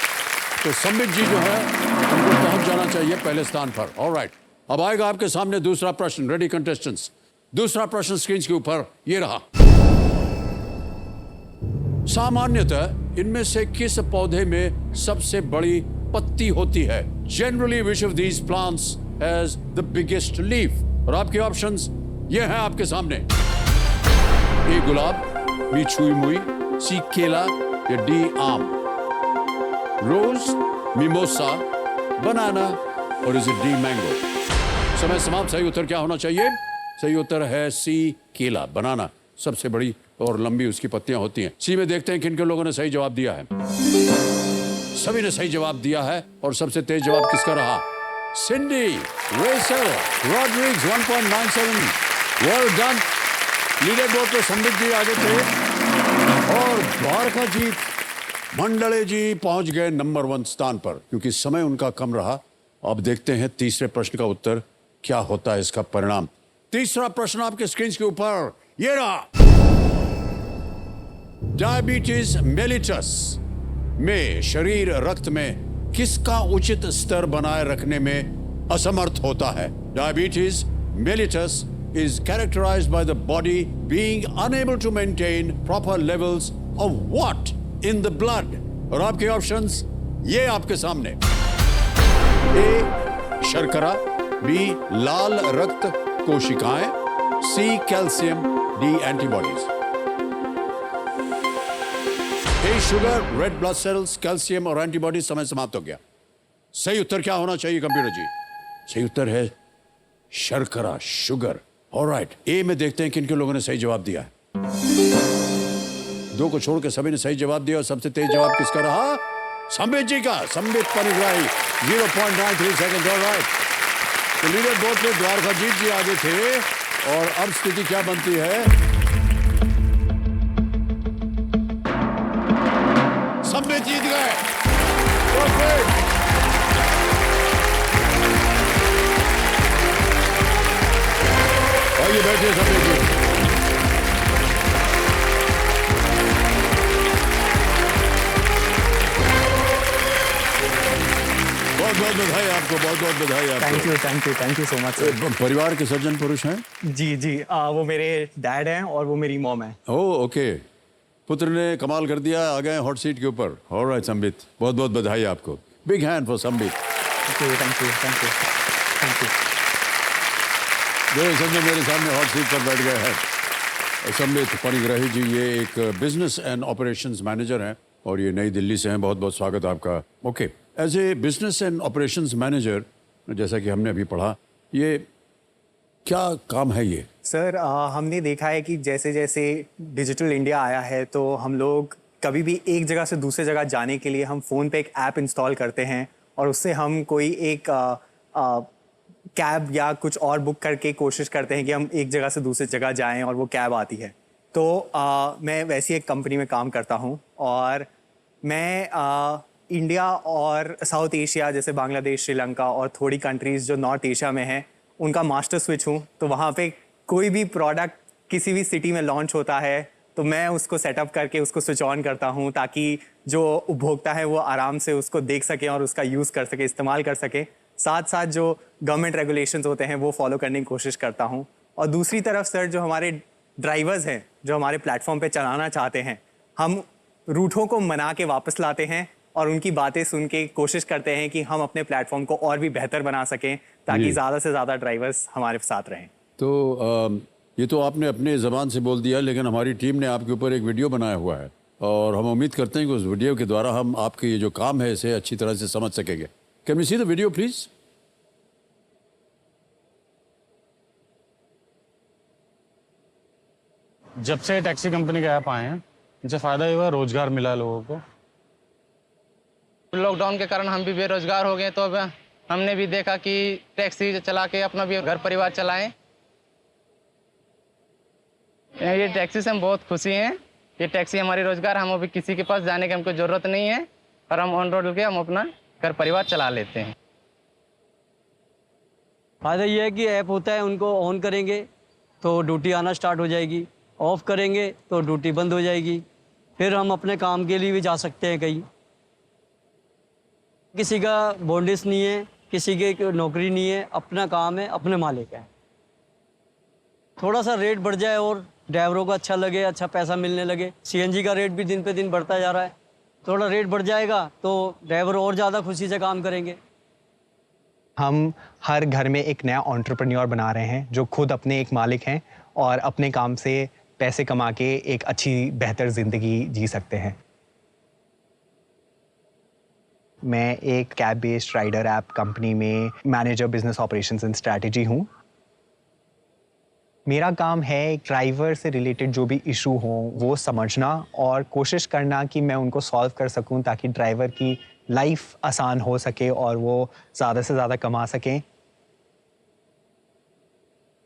तो संबित जी जो है उनको पहुंच जाना चाहिए पहले स्थान पर। ऑलराइट। अब आएगा आपके सामने दूसरा प्रश्न। Ready contestants? दूसरा प्रश्न स्क्रीन के ऊपर ये रहा। सामान्यतः इनमें से किस पौधे में सबसे बड़ी पत्ती होती है? Generally which of these plants has the biggest leaf? और आपके ऑप्शंस ये हैं आपके सामने। ए गुलाब, बी छुई मुई, सी केला, या डी आम। रोज, मिमोसा, बनाना, और इज इट डी मैंगो? समय समाप्त। सही उत्तर क्या होना चाहिए? सही उत्तर है सी केला, बनाना। सबसे बड़ी और लंबी उसकी पत्तियां होती हैं। सी में देखते हैं किन किन लोगों ने सही जवाब दिया है। सभी ने सही जवाब दिया है, और सबसे तेज जवाब किसका रहा? Cindy Russell Rodrigues. 1.97। Well done. Leaderboard पे संबित जी आगे थे, और द्वारका जी, मंडले जी पहुंच गए नंबर 1 स्थान पर, क्योंकि समय उनका कम रहा। अब देखते हैं तीसरे प्रश्न का उत्तर क्या होता है, इसका परिणाम। तीसरा प्रश्न आपके स्क्रीन के ऊपर ये रहा। डायबिटीज मेलिटस में शरीर रक्त में किसका उचित स्तर बनाए रखने में असमर्थ होता है? Diabetes mellitus is characterized by the body being unable to maintain proper levels of what in the blood? और आपके ऑप्शंस ये आपके सामने। ए शर्करा, बी लाल रक्त कोशिकाएं, C calcium, D antibodies. A sugar, red blood cells, calcium और एंटीबॉडीज। समय समाप्त हो गया। सही उत्तर क्या होना चाहिए कंप्यूटर जी? सही उत्तर है शर्करा, शुगर। ऑलराइट। ए में देखते हैं किन किन लोगों ने सही जवाब दिया है। 2 को छोड़ के सभी ने सही जवाब दिया, और सबसे तेज जवाब किसका रहा? संबित जी का। संबित पाणिग्राही। 0.93 सेकंड। ऑलराइट। तो लीडर बोर्ड पे द्वारका जी आगे थे, और अब स्थिति क्या बनती है? संबित जीत गए। आइए बैठिए संबित जी। बहुत बहुत बधाई आपको, बहुत बहुत बधाई आपको। Thank you so much sir. परिवार के सज्जन पुरुष हैं? जी जी, वो मेरे डैड हैं और वो मेरी मॉम है। ओह ओके, पुत्र ने कमाल कर दिया, आ गए हॉट सीट के ऊपर। ऑलराइट संबित, बहुत बहुत बधाई आपको। Big hand for Sambit. Thank you. जो संजय मेरे सामने हॉट सीट पर बैठ गए हैं। संबित पणिग्राही जी, ये एक बिजनेस एंड ऑपरेशंस मैनेजर हैं और ये नई दिल्ली से हैं। बहुत बहुत स्वागत आपका। Okay, as a business and operations manager, जैसा कि हमने अभी पढ़ा, ये क्या काम है ये? सर, हमने देखा है कि जैसे जैसे डिजिटल इंडिया आया है तो हम लोग कभी भी एक जगह से दूसरे जगह जाने के लिए हम फ़ोन पे एक ऐप इंस्टॉल करते हैं और उससे हम कोई एक कैब या कुछ और बुक करके कोशिश करते हैं कि हम एक जगह से दूसरी जगह जाएं और वो कैब आती है। तो मैं वैसी एक कंपनी में काम करता हूं और मैं इंडिया और साउथ एशिया जैसे बांग्लादेश, श्रीलंका और थोड़ी कंट्रीज़ जो नॉर्थ एशिया में हैं उनका मास्टर स्विच हूँ। तो वहाँ पे कोई भी प्रोडक्ट किसी भी सिटी में लॉन्च होता है तो मैं उसको सेटअप करके उसको स्विच ऑन करता हूँ ताकि जो उपभोक्ता है वो आराम से उसको देख सके और उसका यूज़ कर सके, इस्तेमाल कर सके। साथ साथ जो गवर्नमेंट रेगुलेशंस होते हैं वो फॉलो करने की कोशिश करता हूँ। और दूसरी तरफ सर, जो हमारे ड्राइवर्स हैं जो हमारे प्लेटफॉर्म पे चलाना चाहते हैं, हम रूठों को मना के वापस लाते हैं और उनकी बातें सुन के कोशिश करते हैं कि हम अपने प्लेटफॉर्म को और भी बेहतर बना सकें ताकि ज़्यादा से ज़्यादा ड्राइवर्स हमारे साथ रहें। तो ये तो आपने अपने ज़बान से बोल दिया, लेकिन हमारी टीम ने आपके ऊपर एक वीडियो बनाया हुआ है और हम उम्मीद करते हैं कि उस वीडियो के द्वारा हम आपके ये जो काम है इसे अच्छी तरह से समझ सकेंगे। Can we see the video please? जब से टैक्सी कंपनी के ऐप आए हैं, इनसे फ़ायदा ये हुआ, रोजगार मिला है लोगों को। लॉकडाउन के कारण हम भी बेरोजगार हो गए, तो अब हमने भी देखा कि टैक्सी चला के अपना भी घर परिवार चलाएं। ये टैक्सी से हम बहुत खुशी हैं। ये टैक्सी हमारी रोजगार, हम अभी किसी के पास जाने की हमको ज़रूरत नहीं है और हम ऑन रोड के हम अपना घर परिवार चला लेते हैं। फ़ायदा ये है कि ऐप होता है, उनको ऑन करेंगे तो ड्यूटी आना स्टार्ट हो जाएगी, ऑफ करेंगे तो ड्यूटी बंद हो जाएगी। फिर हम अपने काम के लिए भी जा सकते हैं कहीं। किसी का बॉन्डिस नहीं है, किसी की नौकरी नहीं है, अपना काम है, अपने मालिक है। थोड़ा सा रेट बढ़ जाए और ड्राइवरों को अच्छा लगे, अच्छा पैसा मिलने लगे। सीएनजी का रेट भी दिन पे दिन बढ़ता जा रहा है। थोड़ा रेट बढ़ जाएगा तो ड्राइवर और ज़्यादा खुशी से काम करेंगे। हम हर घर में एक नया एंटरप्रेन्योर बना रहे हैं जो खुद अपने एक मालिक हैं और अपने काम से पैसे कमा के एक अच्छी बेहतर ज़िंदगी जी सकते हैं। मैं एक cab based rider app company में manager business operations and strategy हूँ। मेरा काम है ड्राइवर से रिलेटेड जो भी इशू हो वो समझना और कोशिश करना कि मैं उनको सॉल्व कर सकूं ताकि ड्राइवर की लाइफ आसान हो सके और वो ज़्यादा से ज़्यादा कमा सकें।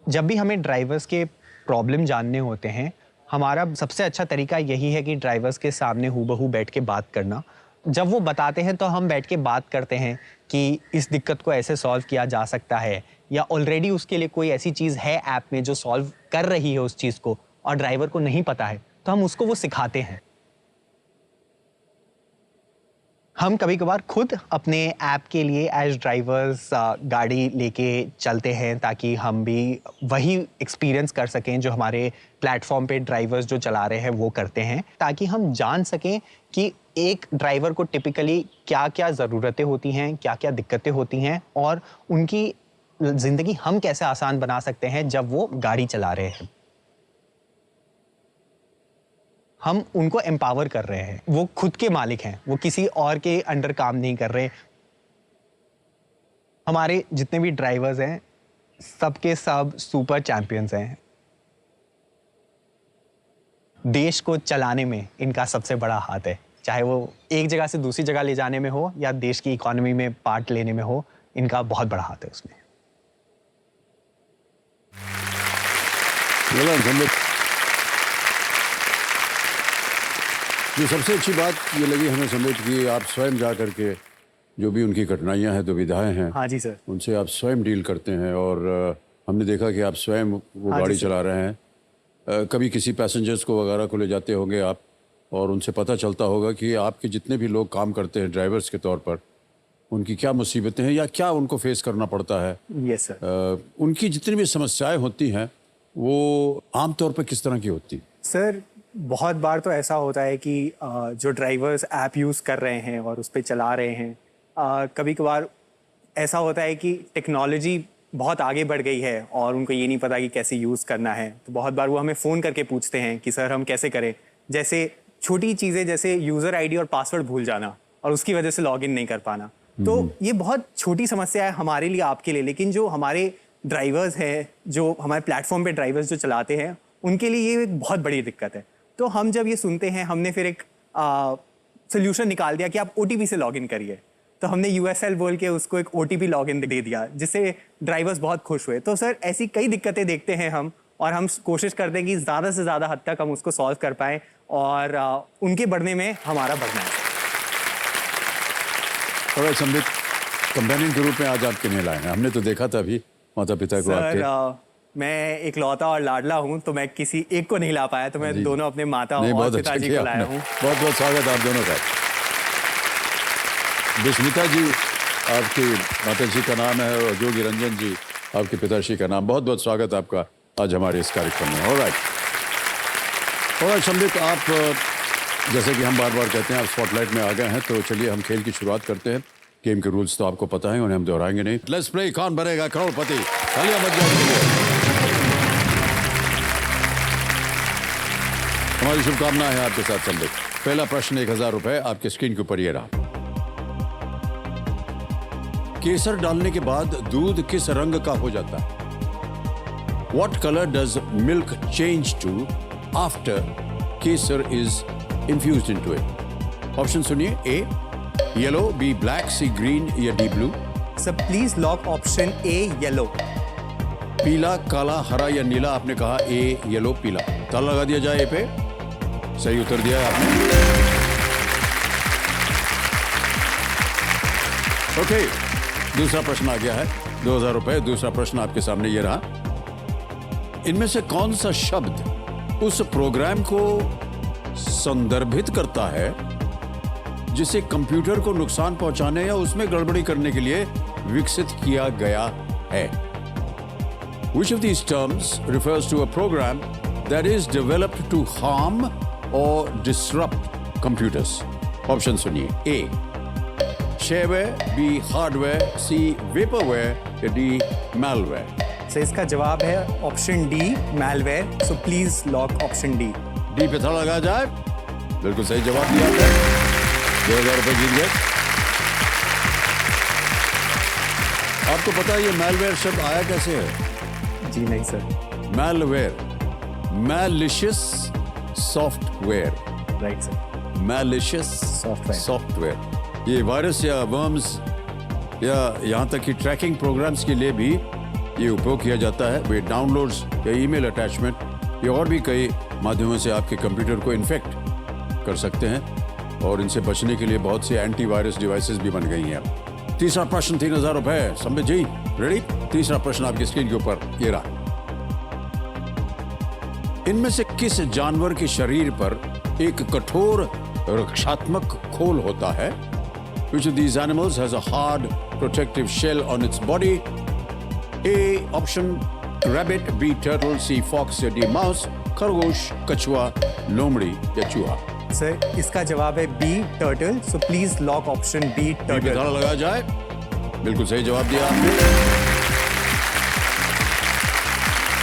जब भी हमें ड्राइवर्स के प्रॉब्लम जानने होते हैं, हमारा सबसे अच्छा तरीका यही है कि ड्राइवर्स के सामने हूबहू बैठ के बात करना। जब वो बताते हैं तो हम बैठ के बात करते हैं कि इस दिक्कत को ऐसे सॉल्व किया जा सकता है या ऑलरेडी उसके लिए कोई ऐसी चीज़ है ऐप में जो सॉल्व कर रही है उस चीज़ को और ड्राइवर को नहीं पता है तो हम उसको वो सिखाते हैं। हम कभी कभार खुद अपने ऐप के लिए एज ड्राइवर्स गाड़ी लेके चलते हैं ताकि हम भी वही एक्सपीरियंस कर सकें जो हमारे प्लेटफॉर्म पे ड्राइवर्स जो चला रहे हैं वो करते हैं, ताकि हम जान सकें कि एक ड्राइवर को टिपिकली क्या क्या ज़रूरतें होती हैं, क्या क्या दिक्कतें होती हैं और उनकी ज़िंदगी हम कैसे आसान बना सकते हैं जब वो गाड़ी चला रहे हैं। हम उनको एम्पावर कर रहे हैं, वो खुद के मालिक हैं, वो किसी और के अंडर काम नहीं कर रहे। हमारे जितने भी ड्राइवर्स हैं सबके सब सुपर चैंपियंस हैं। देश को चलाने में इनका सबसे बड़ा हाथ है, चाहे वो एक जगह से दूसरी जगह ले जाने में हो या देश की इकोनॉमी में पार्ट लेने में हो, इनका बहुत बड़ा हाथ है उसमें। जो सबसे अच्छी बात ये लगी हमें संबित कि आप स्वयं जा करके जो भी उनकी कठिनाइयां हैं, दुविधाएं हैं, हाँ जी सर, उनसे आप स्वयं डील करते हैं और हमने देखा कि आप स्वयं वो हाँ जी, गाड़ी सर। चला रहे हैं। कभी किसी पैसेंजर्स को वगैरह को ले जाते होंगे आप, और उनसे पता चलता होगा कि आपके जितने भी लोग काम करते हैं ड्राइवर्स के तौर पर, उनकी क्या मुसीबतें हैं या क्या उनको फेस करना पड़ता है। Yes sir. उनकी जितनी भी समस्याएं होती हैं वो आमतौर पर किस तरह की होती हैं? सर बहुत बार तो ऐसा होता है कि जो ड्राइवर्स ऐप यूज़ कर रहे हैं और उस पर चला रहे हैं, कभी कभार ऐसा होता है कि टेक्नोलॉजी बहुत आगे बढ़ गई है और उनको ये नहीं पता कि कैसे यूज़ करना है। तो बहुत बार वो हमें फ़ोन करके पूछते हैं कि सर हम कैसे करें। जैसे छोटी चीज़ें जैसे यूज़र आईडी और पासवर्ड भूल जाना और उसकी वजह से लॉगिन नहीं कर पाना। तो ये बहुत छोटी समस्या है हमारे लिए, आपके लिए, लेकिन जो हमारे ड्राइवर्स हैं, जो हमारे प्लेटफॉर्म पे ड्राइवर्स जो चलाते हैं, उनके लिए ये एक बहुत बड़ी दिक्कत है। तो हम जब ये सुनते हैं, हमने फिर एक सोल्यूशन निकाल दिया कि आप OTP से लॉगिन करिए। तो हमने USL बोल के उसको एक OTP लॉगिन दे दिया, जिससे ड्राइवर्स बहुत खुश हुए। तो सर ऐसी कई दिक्कतें देखते हैं हम, और हम कोशिश करते हैं कि ज़्यादा से ज़्यादा हद तक हम उसको सॉल्व कर पाएँ और उनके बढ़ने में हमारा बढ़ना है। और संबित, कंपेनियन के रूप में आज आप किन्हें लाए हैं? हमने तो देखा था अभी माता पिता को आपके। सर मैं एक लौता और लाडला हूँ, तो मैं किसी एक को नहीं ला पाया, तो मैं दोनों अपने माता नहीं, और बहुत अच्छा पिताजी किया को लाया आपने। हूँ। बहुत बहुत स्वागत आप दोनों का। विस्मिता जी आपकी माताजी का नाम है और जोगी रंजन जी आपके पिताश्री का नाम। बहुत बहुत स्वागत आपका आज हमारे इस कार्यक्रम में। ऑलराइट संबित, आप जैसे कि हम बार बार कहते हैं आप स्पॉटलाइट में आ गए हैं, तो चलिए हम खेल की शुरुआत करते हैं। गेम के रूल्स तो आपको पता है, उन्हें हम दोहराएंगे नहीं। लेट्स प्ले कौन बनेगा करोड़पति। तालियां बज जाएंगी। हमारी शुभकामनाएं हैं आपके साथ संबित। पहला प्रश्न 1000 रुपए आपके स्क्रीन के ऊपर ये रहा। केसर डालने के बाद दूध किस रंग का हो जाता है? What color does milk change to after kesar is infused into it? Option सुनिए। A yellow, B black, C green या D blue. Sir please lock option A yellow. पीला, काला, हरा या नीला? आपने कहा A येलो, पीला। ताला लगा दिया जाए ए पे। सही उत्तर दिया है आपने। ओके, दूसरा प्रश्न आ गया है। 2000 रुपए। दूसरा प्रश्न आपके सामने ये रहा। इनमें से कौन सा शब्द उस प्रोग्राम को संदर्भित करता है जिसे कंप्यूटर को नुकसान पहुंचाने या उसमें गड़बड़ी करने के लिए विकसित किया गया है? Which of these terms refers to a program that is developed to harm or disrupt computers? Option सुनिए। A shareware, B hardware, C vaporware या D malware? सर इसका जवाब है option D malware. So please lock option D. D पे ताला लगाया जाए। बिल्कुल सही जवाब दिया आपने। 2000 रुपए जीत गए। आपको पता है ये मैलवेयर शब्द आया कैसे है? जी नहीं sir. Malware, malicious software. Right sir. Malicious software. ये वायरस या वर्म्स या यहाँ तक कि ट्रैकिंग प्रोग्राम्स के लिए भी ये उपयोग किया जाता है। वे डाउनलोड्स या ईमेल अटैचमेंट या और भी कई माध्यमों से आपके कंप्यूटर को इन्फेक्ट कर सकते हैं, और इनसे बचने के लिए बहुत से एंटीवायरस डिवाइसेस भी बन गई हैं अब। तीसरा प्रश्न 3000 रुपए। संबित जी रेडी? तीसरा प्रश्न आपकी स्क्रीन के ऊपर ये रहा। इनमें से किस जानवर के शरीर पर एक कठोर रक्षात्मक खोल होता है? Which of these animals has a hard protective shell on its body? A option rabbit, B turtle, C fox या D mouse? खरगोश, कछुआ, लोमड़ी या चूहा? सर इसका जवाब है B turtle. So please lock option B turtle. ताला लगाया जाए। बिल्कुल सही जवाब दिया आपने।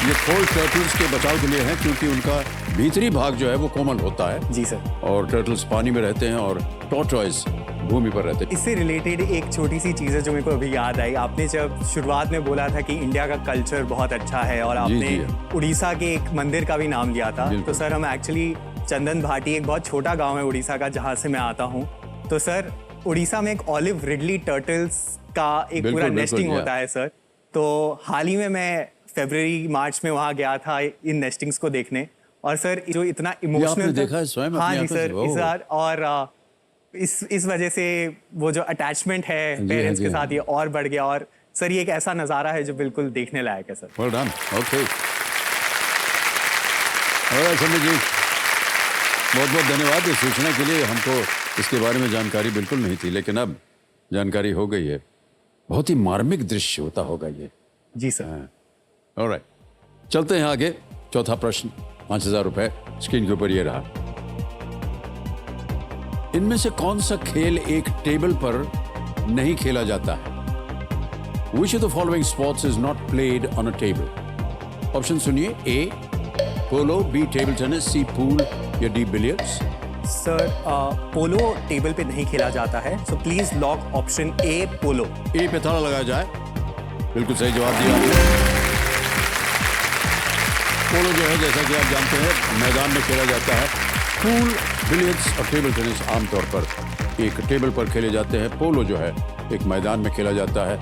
ये खोल टर्टल्स के बचाव के लिए है, क्योंकि उनका भीतरी भाग जो है वो कोमल होता है। जी सर। और टर्टल्स पानी में रहते हैं और टॉर्टॉइज भूमि पर रहते हैं। इससे रिलेटेड एक छोटी सी चीज़ है जो मेरे को अभी याद आई। आपने जब शुरुआत में बोला था कि इंडिया का कल्चर बहुत अच्छा है और आपने उड़ीसा के एक मंदिर का भी नाम लिया था, तो सर हम एक्चुअली चंदन भाटी एक बहुत छोटा गांव है उड़ीसा का जहाँ से मैं आता हूँ। तो सर उड़ीसा में एक ऑलिव रिडली टर्टल्स का एक पूरा नेस्टिंग होता है सर। तो हाल ही में मैं फरवरी मार्च में वहाँ गया था इन नेस्टिंग्स को देखने, और सर जो इतना इमोशनल देखा है स्वयं? हाँ जी सर। इस वजह से वो जो अटैचमेंट है पेरेंट्स के साथ ये और बढ़ गया, और सर ये एक ऐसा नज़ारा है जो बिल्कुल देखने लायक है sir. Well done, okay. Sanjay ji, बहुत बहुत धन्यवाद इस सूचना के लिए। हमको इसके बारे में जानकारी बिल्कुल नहीं थी, लेकिन अब जानकारी हो गई है। बहुत ही मार्मिक दृश्य होता होगा ये। जी सर। ऑलराइट, चलते हैं आगे। चौथा प्रश्न, 5,000 रुपए स्क्रीन के ऊपर ये रहा। इनमें से कौन सा खेल एक टेबल पर नहीं खेला जाता है? Which of the following sports is not played on a table? Option सुनिए। A polo, B table tennis, C pool या D billiards. Sir polo table पे नहीं खेला जाता है, so please lock option A polo. A पे ताला लगाया जाए। बिल्कुल सही जवाब दिया आपने। पोलो जो है, जैसा कि आप जानते हैं, मैदान में खेला जाता है। पूल, बिलियर्ड्स और टेबल टेनिस आमतौर पर एक टेबल पर खेले जाते हैं। पोलो जो है एक मैदान में खेला जाता है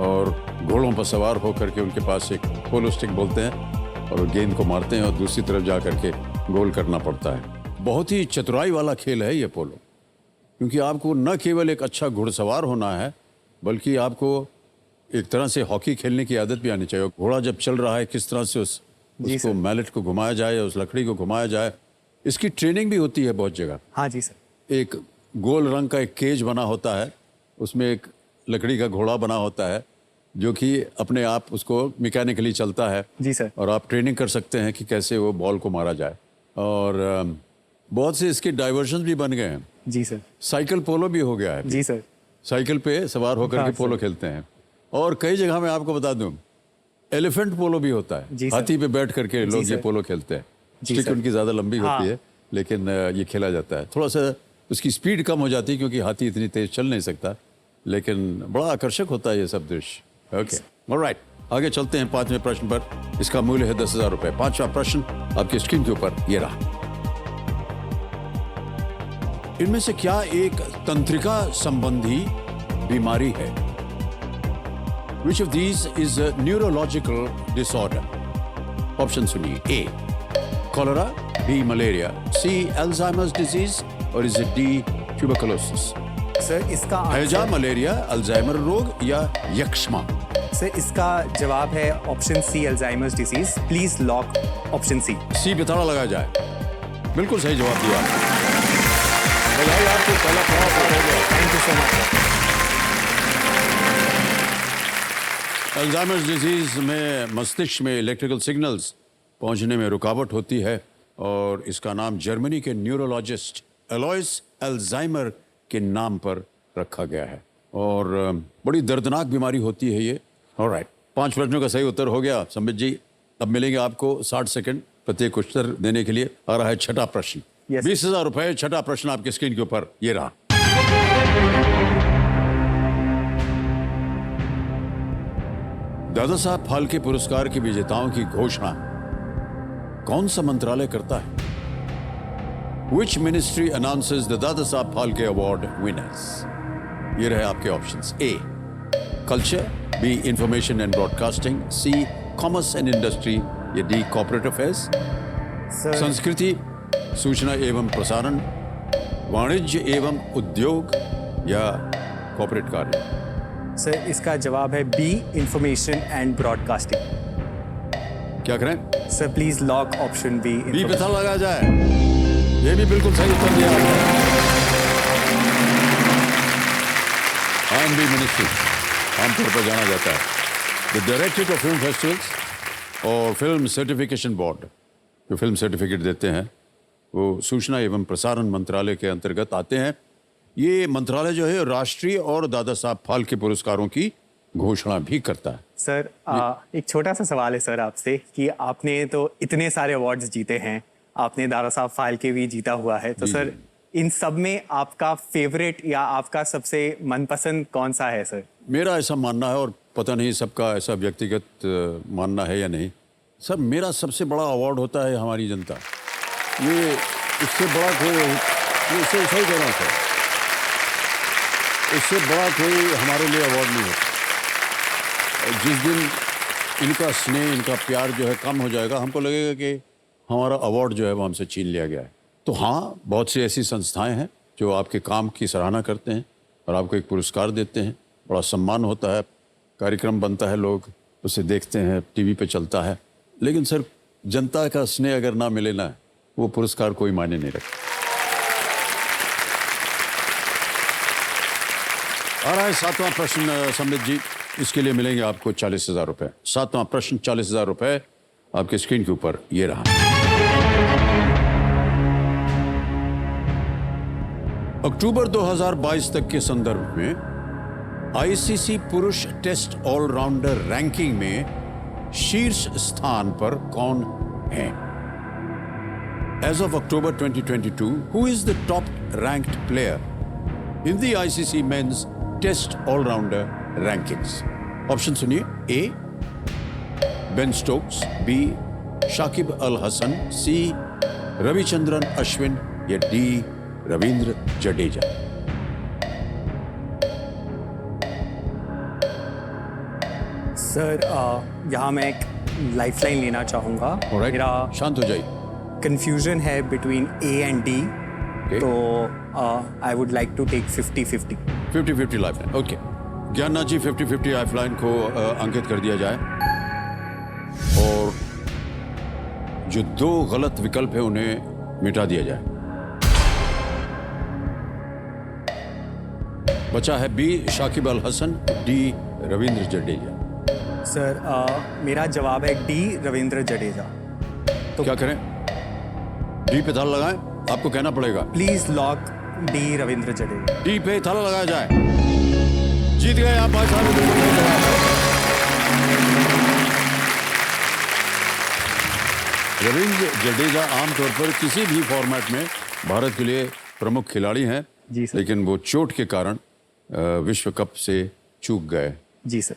और घोड़ों पर सवार होकर के उनके पास एक पोलो स्टिक बोलते हैं और गेंद को मारते हैं और दूसरी तरफ जा करके गोल करना पड़ता है। बहुत ही चतुराई वाला खेल है ये पोलो, क्योंकि आपको न केवल एक अच्छा घुड़सवार होना है, बल्कि आपको एक तरह से हॉकी खेलने की आदत भी आनी चाहिए। घोड़ा जब चल रहा है, किस तरह से उसको मैलेट को घुमाया जाए, उस लकड़ी को घुमाया जाए, इसकी ट्रेनिंग भी होती है बहुत जगह। हाँ जी सर। एक गोल रंग का एक केज बना होता है, उसमें एक लकड़ी का घोड़ा बना होता है जो कि अपने आप उसको मैकेनिकली चलता है। जी सर। और आप ट्रेनिंग कर सकते हैं कि कैसे वो बॉल को मारा जाए। और बहुत से इसके डाइवर्जन भी बन गए हैं। जी सर। साइकिल पोलो भी हो गया है। जी सर। साइकिल पे सवार होकर हाँ, के पोलो खेलते हैं। और कई जगह मैं आपको बता दूं, एलिफेंट पोलो भी होता है। जी सर। हाथी पे बैठ करके लोग ये सर। पोलो खेलते हैं। जी स्टिक सर। उनकी ज़्यादा लंबी हाँ। होती है, लेकिन ये खेला जाता है। थोड़ा सा उसकी स्पीड कम हो जाती है क्योंकि हाथी इतनी तेज चल नहीं सकता, लेकिन बड़ा आकर्षक होता है ये सब दृश्य। ओके, ऑलराइट, आगे चलते हैं 5वें प्रश्न पर। इसका मूल्य है 10,000 रुपए। 5वां प्रश्न आपकी स्क्रीन के ऊपर ये रहा। इनमें से क्या एक तंत्रिका संबंधी बीमारी है? Which of these is a neurological disorder? Option सुनिए। ए कॉलेरा, बी मलेरिया, सी अल्जाइमर्स डिजीज और इज डी ट्यूबरकुलोसिस। सर इसका हैजा, मलेरिया, अल्जाइमर रोग या यक्ष्मा। सर इसका जवाब है option C Alzheimer's disease. Please lock option C. C पे ताला लगाया जाए। बिल्कुल सही जवाब दिया। बधाई आपको, पहला पड़ाव पूरा हो गया। Thank you so much. Alzheimer's disease में मस्तिष्क में इलेक्ट्रिकल सिग्नल्स पहुंचने में रुकावट होती है और इसका नाम जर्मनी के न्यूरोलॉजिस्ट एलोइस अल्जाइमर के नाम पर रखा गया है और बड़ी दर्दनाक बीमारी होती है ये। ऑलराइट, 5 प्रश्नों का सही उत्तर हो गया संबित जी। अब मिलेंगे आपको 60 सेकंड प्रत्येक उत्तर देने के लिए। आ रहा है छठा प्रश्न। 20,000 रुपए। छठा प्रश्न आपके स्क्रीन के ऊपर ये रहा। दादा साहब फाल्के पुरस्कार के विजेताओं की घोषणा कौन सा मंत्रालय करता है? Which ministry announces the Dada Saheb Phalke award winners? ये रहे आपके options. A culture, B information and broadcasting, C commerce and industry या डी कॉर्पोरेट अफेयर्स। संस्कृति, सूचना एवं प्रसारण, वाणिज्य एवं उद्योग या कॉर्पोरेट कार्य। सर इसका जवाब है बी इंफॉर्मेशन एंड ब्रॉडकास्टिंग। क्या करें? Sir please lock option B. B पे ताला लगाया जाए। ये भी बिल्कुल सही उत्तर दिया आपने। आईएमबी मिनिस्ट्री आमतौर पर जाना जाता है। The directorate of film festivals और फिल्म सर्टिफिकेशन बोर्ड जो फिल्म सर्टिफिकेट देते हैं वो सूचना एवं प्रसारण मंत्रालय के अंतर्गत आते हैं। ये मंत्रालय जो है राष्ट्रीय और दादा साहब फाल्के पुरस्कारों की घोषणा भी करता है। सर एक छोटा सा सवाल है सर आपसे कि आपने तो इतने सारे अवार्ड्स जीते हैं, आपने दादा साहब फाल्के भी जीता हुआ है, तो सर इन सब में आपका फेवरेट या आपका सबसे मनपसंद कौन सा है सर? मेरा ऐसा मानना है, और पता नहीं सबका ऐसा व्यक्तिगत मानना है या नहीं। सर मेरा सबसे बड़ा अवार्ड होता है हमारी जनता। ये इससे बड़ा कोई, ये सही कह रहा हूँ सर, इससे बड़ा कोई हमारे लिए अवार्ड नहीं होता। जिस दिन इनका स्नेह, इनका प्यार जो है कम हो जाएगा, हमको लगेगा कि हमारा अवार्ड जो है वो हमसे छीन लिया गया है। तो हाँ, बहुत सी ऐसी संस्थाएं हैं जो आपके काम की सराहना करते हैं और आपको एक पुरस्कार देते हैं, बड़ा सम्मान होता है। कार्यक्रम बनता है, लोग उसे देखते हैं, टीवी पे चलता है, लेकिन सर जनता का स्नेह अगर ना मिले ना, वो पुरस्कार कोई मायने नहीं रखता। आ रहा है 7वां प्रश्न संबित जी, इसके लिए मिलेंगे आपको 40,000 रुपए। 7वां प्रश्न 40,000 रुपए आपके स्क्रीन के ऊपर ये रहा। अक्टूबर 2022 तक के संदर्भ में आईसीसी पुरुष टेस्ट ऑलराउंडर रैंकिंग में शीर्ष स्थान पर कौन है? As of October 2022, who is the top ranked player in the ICC men's test allrounder rankings? Option सुनिए। A Ben Stokes, B Shakib Al Hasan, C Ravichandran Ashwin या डी रविंद्र जडेजा। सर यहाँ मैं एक लाइफलाइन लेना चाहूँगा। Alright, मेरा शांत हो जाइए। कंफ्यूजन है between A and D, Okay. तो I would like to take 50-50। 50-50 lifeline, okay. Gyannath ji 50-50 lifeline को अंकित कर दिया जाए और जो 2 गलत विकल्प है उन्हें मिटा दिया जाए। बचा है B Shakib Al Hasan, D Ravindra Jadeja. Sir मेरा जवाब है डी रविंद्र जडेजा। तो क्या करें? डी पे ताला लगाएं? आपको कहना पड़ेगा। Please lock D Ravindra Jadeja. D पे ताला लगाया जाए। जीत गए आप भाई साहब। बिल्कुल सही जवाब है। रविंद्र जडेजा आमतौर पर किसी भी फॉर्मेट में भारत के लिए प्रमुख खिलाड़ी हैं, जी सर। लेकिन वो चोट के कारण विश्व कप से चूक गए। जी सर।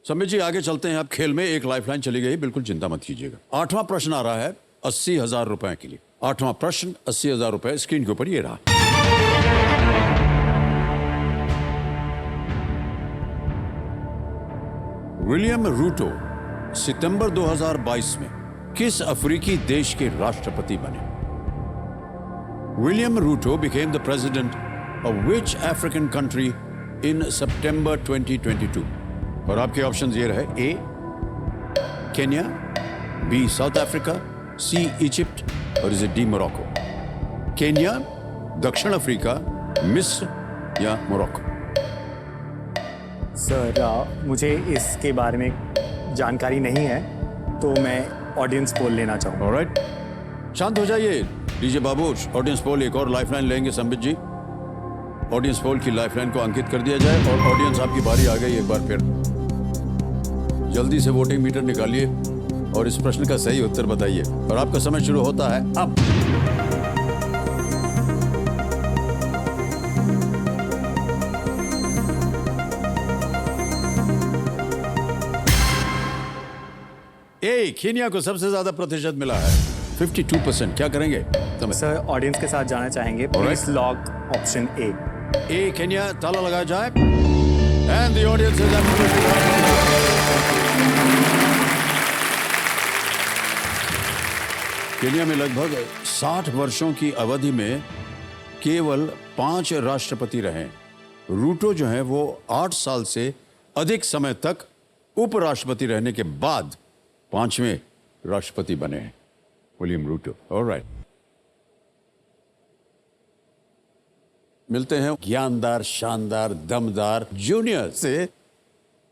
संबित जी आगे चलते हैं। अब खेल में एक लाइफलाइन चली गई, बिल्कुल चिंता मत कीजिएगा। 8वां प्रश्न आ रहा है 80,000 रुपए के लिए। 8वां प्रश्न 80,000 रुपए स्क्रीन के ऊपर ये रहा। विलियम रूटो सितंबर 2022 में किस अफ्रीकी देश के राष्ट्रपति बने? William Ruto became the president of which African country in September 2022? और आपके ऑप्शंस ये रहे। ए केन्या, बी साउथ अफ्रीका, सी इजिप्ट और इज डी मोरक्को। केन्या, दक्षिण अफ्रीका, मिस्र या मोरक्को? सर मुझे इसके बारे में जानकारी नहीं है, तो मैं ऑडियंस पोल लेना चाहूँगा। ऑलराइट, शांत हो जाइए। डीजे बाबू, ऑडियंस पोल एक और लाइफलाइन लेंगे संबित जी। ऑडियंस पोल की लाइफलाइन को अंकित कर दिया जाए और ऑडियंस आपकी बारी आ गई एक बार फिर। जल्दी से वोटिंग मीटर निकालिए और इस प्रश्न का सही उत्तर बताइए और आपका समय शुरू होता है अब। ए केन्या को सबसे ज्यादा प्रतिशत मिला है, 52%। क्या करेंगे? सर ऑडियंस के साथ जाना चाहेंगे। Please lock option A. A Kenya, ताला लगाया जाए and the audience is Kenya में लगभग 60 वर्षों की अवधि में केवल 5 राष्ट्रपति रहे। रूटो जो है वो 8 साल से अधिक समय तक उपराष्ट्रपति रहने के बाद 5वें राष्ट्रपति बने हैं, विलियम रूटो। ऑलराइट, मिलते हैं ज्ञानदार, शानदार, दमदार जूनियर से।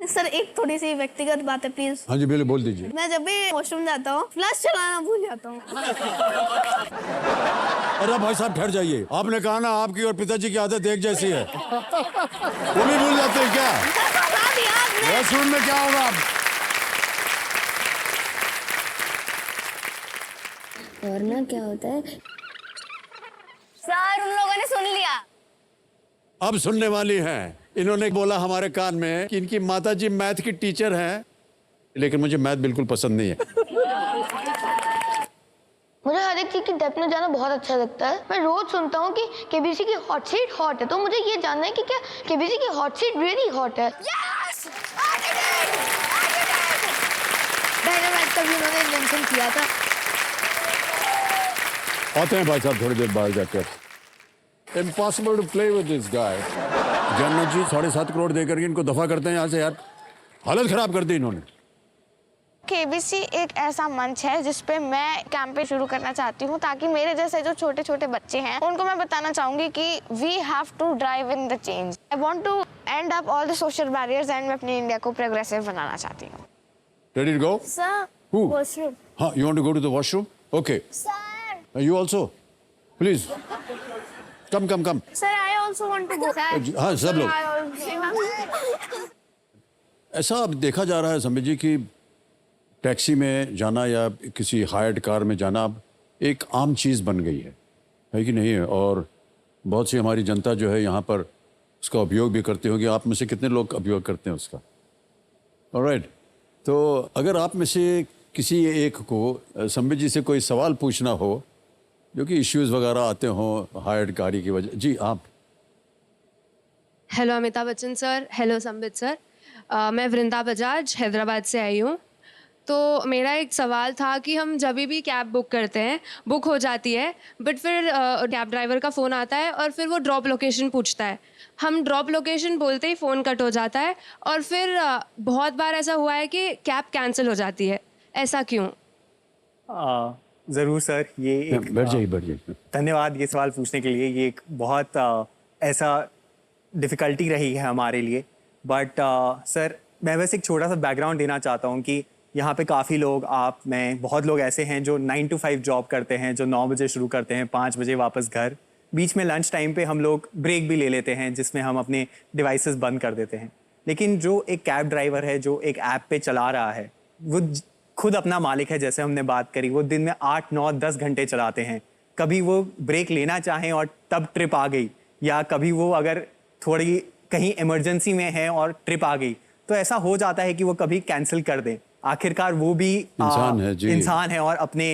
सर एक थोड़ी सी व्यक्तिगत बात है प्लीज। हाँ जी बिल्कुल, बोल दीजिए। मैं जब भी वॉशरूम जाता हूँ फ्लश चलाना भूल जाता हूँ। अरे भाई साहब ठहर जाइए। आपने कहा ना आपकी और पिताजी की आदत एक जैसी है। वो भी भूल जाते हैं क्या? वॉशरूम में क्या होगा? वरना क्या होता है सर, उन लोगों ने सुन लिया। अब सुनने वाली हैं। इन्होंने बोला हमारे कान में कि इनकी माताजी मैथ की टीचर हैं, लेकिन मुझे मैथ बिल्कुल पसंद नहीं है। मुझे हर एक चीज की डेप्थ में जाना बहुत अच्छा लगता है। मैं रोज सुनता हूँ कि केबीसी की हॉट सीट हॉट है, तो मुझे ये जानना है कि क्या केबीसी की हॉट सीट रियली हॉट है? यस! डायनामाइट का भी उन्होंने इन्वेंशन किया था। आते हैं भाई साहब थोड़ी देर बाहर जाकर। Impossible to play with this guy. Jannat ji 7.5 crore देकर के इनको दफा करते हैं यहाँ से यार। हालत खराब कर दी इन्होंने। केबीसी एक ऐसा मंच है जिस पे मैं कैंपेन शुरू करना चाहती हूँ, ताकि मेरे जैसे जो छोटे छोटे बच्चे हैं उनको मैं बताना चाहूंगी कि we have to drive in the change. I want to end up all the social barriers and मैं अपनी इंडिया को प्रोग्रेसिव बनाना चाहती हूँ। Ready to go? Sir, Who? Washroom. हाँ, you want to go to the washroom? Okay. Sir, You also? Please. Come. Sir, I also want to go. हाँ, सब लोग। ऐसा अब देखा जा रहा है संबित जी कि टैक्सी में जाना या किसी हायर्ड कार में जाना अब एक आम चीज़ बन गई है कि नहीं है? और बहुत सी हमारी जनता जो है यहाँ पर उसका उपयोग भी करते होंगे। आप में से कितने लोग उपयोग करते हैं उसका? ऑलराइट, तो अगर आप में से किसी एक को संबित जी से कोई सवाल पूछना हो जो कि इश्यूज वगैरह आते हों हायर्ड गाड़ी की वजह, जी आप। Hello Amitabh Bachchan sir, hello Sambit sir. मैं वृंदा बजाज हैदराबाद से आई हूँ। तो मेरा एक सवाल था कि हम जब भी कैब बुक करते हैं, बुक हो जाती है, बट फिर कैब ड्राइवर का फ़ोन आता है और फिर वो ड्रॉप लोकेशन पूछता है। हम ड्रॉप लोकेशन बोलते ही फ़ोन कट हो जाता है और फिर बहुत बार ऐसा हुआ है कि कैब कैंसिल हो जाती है। ऐसा क्यों? ज़रूर सर, ये एक बढ़ जाइए। धन्यवाद ये सवाल पूछने के लिए। ये एक बहुत ऐसा डिफ़िकल्टी रही है हमारे लिए। बट सर, मैं बस एक छोटा सा बैकग्राउंड देना चाहता हूँ कि यहाँ पे काफ़ी लोग, मैं बहुत लोग ऐसे हैं जो 9 to 5 जॉब करते हैं, जो 9 बजे शुरू करते हैं, 5 बजे वापस घर। बीच में लंच टाइम पे हम लोग ब्रेक भी ले लेते हैं जिसमें हम अपने डिवाइसेस बंद कर देते हैं। लेकिन जो एक कैब ड्राइवर है जो एक ऐप पे चला रहा है, वो खुद अपना मालिक है। जैसे हमने बात करी, वो दिन में 8, 9, 10 घंटे चलाते हैं। कभी वो ब्रेक लेना चाहें और तब ट्रिप आ गई, या कभी वो अगर थोड़ी कहीं इमरजेंसी में है और ट्रिप आ गई, तो ऐसा हो जाता है कि वो कभी कैंसिल कर दें। आखिरकार वो भी इंसान है और अपने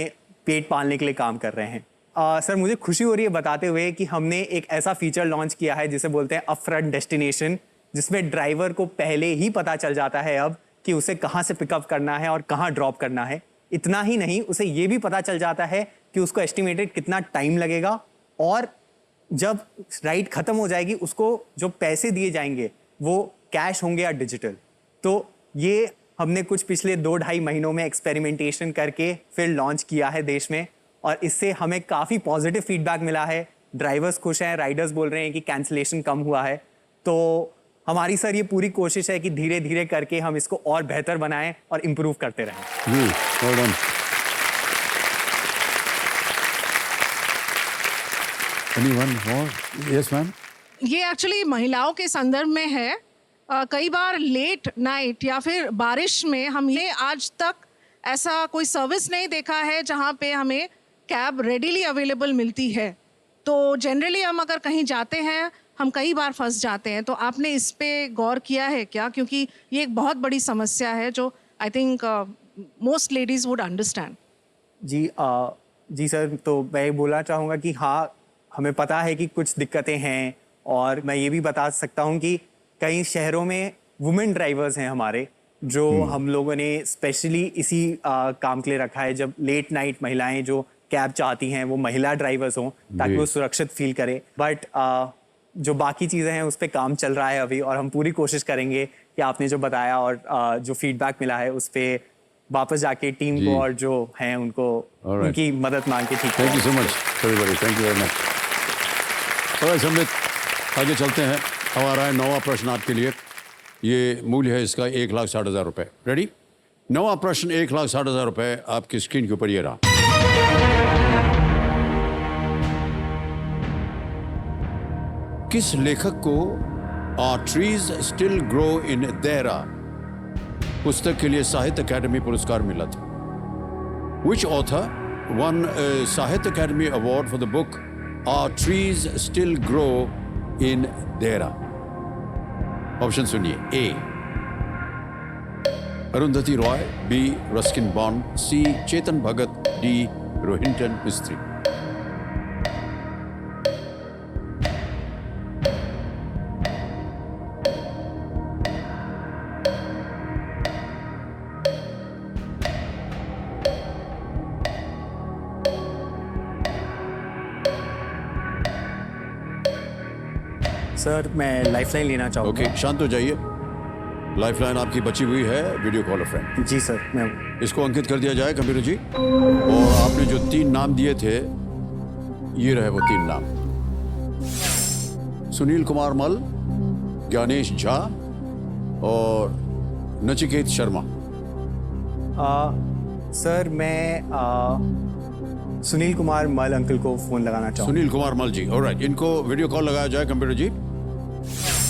पेट पालने के लिए काम कर रहे हैं। सर, मुझे खुशी हो रही है बताते हुए कि हमने एक ऐसा फीचर लॉन्च किया है जिसे बोलते हैं अपफ्रंट डेस्टिनेशन, जिसमें ड्राइवर को पहले ही पता चल जाता है अब कि उसे कहाँ से पिकअप करना है और कहाँ ड्रॉप करना है। इतना ही नहीं, उसे ये भी पता चल जाता है कि उसको एस्टिमेटेड कितना टाइम लगेगा, और जब राइड ख़त्म हो जाएगी उसको जो पैसे दिए जाएंगे वो कैश होंगे या डिजिटल। तो ये हमने कुछ पिछले 2-2.5 महीनों में एक्सपेरिमेंटेशन करके फिर लॉन्च किया है देश में, और इससे हमें काफ़ी पॉजिटिव फीडबैक मिला है। ड्राइवर्स खुश हैं, राइडर्स बोल रहे हैं कि कैंसिलेशन कम हुआ है। तो हमारी सर ये पूरी कोशिश है कि धीरे धीरे करके हम इसको और बेहतर बनाएं और इम्प्रूव करते रहें। Anyone more? Yes, ma'am. ये एक्चुअली महिलाओं के संदर्भ में है। कई बार लेट नाइट या फिर बारिश में हमने आज तक ऐसा कोई सर्विस नहीं देखा है जहाँ पे हमें कैब रेडीली अवेलेबल मिलती है। तो जनरली हम अगर कहीं जाते हैं, हम कई बार फंस जाते हैं। तो आपने इस पे गौर किया है क्या? क्योंकि ये एक बहुत बड़ी समस्या है जो I think most ladies would understand. जी सर, तो मैं बोलना चाहूँगा कि हाँ, हमें पता है कि कुछ दिक्कतें हैं, और मैं ये भी बता सकता हूँ कि कई शहरों में वुमेन ड्राइवर्स हैं हमारे, जो हम लोगों ने स्पेशली इसी काम के लिए रखा है। जब लेट नाइट महिलाएं जो कैब चाहती हैं वो महिला ड्राइवर्स हों, ताकि वो सुरक्षित फील करें। बट जो बाकी चीज़ें हैं उस पर काम चल रहा है अभी, और हम पूरी कोशिश करेंगे कि आपने जो बताया और जो फीडबैक मिला है उस पर वापस जाके टीम को और जो हैं उनको उनकी मदद मांग के ठीक। Thank you so much, thank you very much. Sambit, आगे चलते हैं। हमारा है 9वां प्रश्न आपके लिए। ये मूल्य है इसका 1,60,000 रुपये। रेडी? 9वां प्रश्न 1,60,000 रुपये आपकी स्क्रीन के ऊपर ये रहा। किस लेखक को our trees still grow in Dehra पुस्तक के लिए साहित्य अकादमी पुरस्कार मिला था? विच author won Sahitya Akademi award for the book our trees still grow in Dehra? Option सुनिए। A Arundhati Roy, B Ruskin Bond, C Chetan Bhagat, D Rohinton Mistry. Sir, मैं लाइफलाइन लेना चाहूँगा। ओके, शांत हो जाइए। लाइफलाइन आपकी बची हुई है वीडियो कॉल फ्रेंड। जी सर, मैं इसको अंकित कर दिया जाए कंप्यूटर जी। और आपने जो 3 नाम दिए थे, ये रहे वो 3 नाम। सुनील कुमार मल, ज्ञानेश झा और नचिकेत शर्मा। सर मैं सुनील कुमार मल अंकल को फोन लगाना चाहूँगा। सुनील कुमार मल जी, ऑलराइट, इनको वीडियो कॉल लगाया जाए कंप्यूटर जी।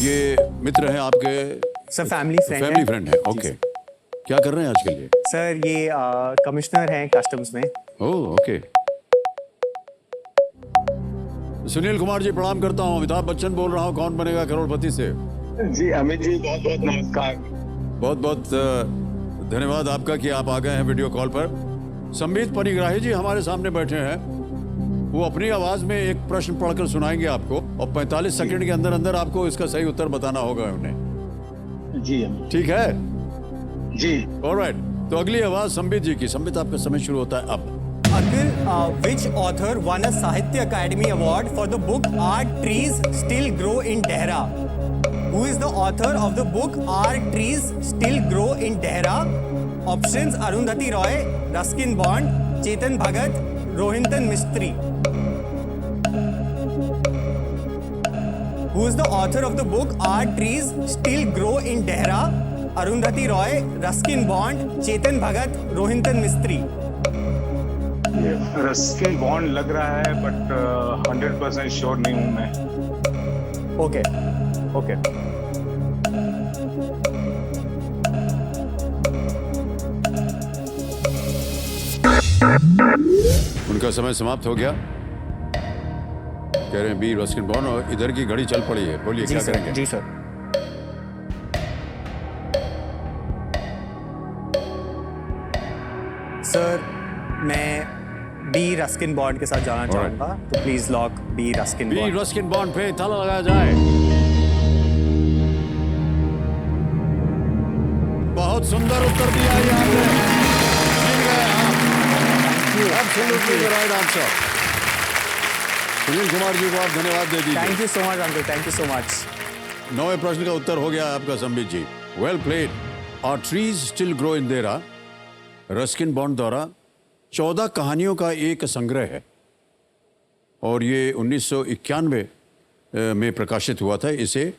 ये मित्र हैं आपके? सर फैमिली फ्रेंड है। ओके, क्या कर रहे हैं आज के लिए? सर ये कमिश्नर हैं कस्टम्स में। Oh okay. सुनील कुमार जी प्रणाम करता हूँ, अमिताभ बच्चन बोल रहा हूँ कौन बनेगा करोड़पति से। जी अमित जी, बहुत बहुत नमस्कार। बहुत बहुत धन्यवाद आपका कि आप आ गए हैं वीडियो कॉल पर। संबित परिग्राही जी हमारे सामने बैठे हैं, वो अपनी आवाज में एक प्रश्न पढ़कर सुनाएंगे आपको और 45 सेकंड के अंदर अंदर आपको इसका सही उत्तर बताना होगा उन्हें। जी ठीक है जी, ऑलराइट। तो अगली आवाज संबित जी की। संबित आपका समय शुरू होता है अब। Akhil, which author won a Sahitya Academy Award for the book Our Trees Still Grow in Dehra? Who is the author of the book Our Trees Still Grow in Dehra? Options: Arundhati Roy, Ruskin Bond, Chetan Bhagat, Rohinton Mistry. Who is the author of the book Our Trees Still Grow in Dehra? Arundhati Roy, Ruskin Bond, Chetan Bhagat, Rohinton Mistry. Ruskin bond लग रहा है, बट 100% श्योर नहीं हूं मैं। Okay okay. उनका समय समाप्त हो गया। कह रहे हैं बी रस्किन बॉन्ड, और इधर की घड़ी चल पड़ी है। बोलिए क्या करेंगे? जी सर। सर मैं बी रस्किन बॉन्ड के साथ जाना चाहूंगा, तो please lock B Ruskin Bond. B Ruskin Bond पे ताला लगाया जाए। बहुत सुंदर उत्तर दिया है आपने, जीत गए आप। Absolutely the right answer. Sunil Kumar ji को आप धन्यवाद दे दीजिए। Thank you so much uncle, thank you so much. 9वें प्रश्न का उत्तर हो गया आपका Sambit ji. Well played. Our trees still grow in Dehra Ruskin Bond द्वारा 14 कहानियों का एक संग्रह है और ये 1991 में प्रकाशित हुआ था। इसे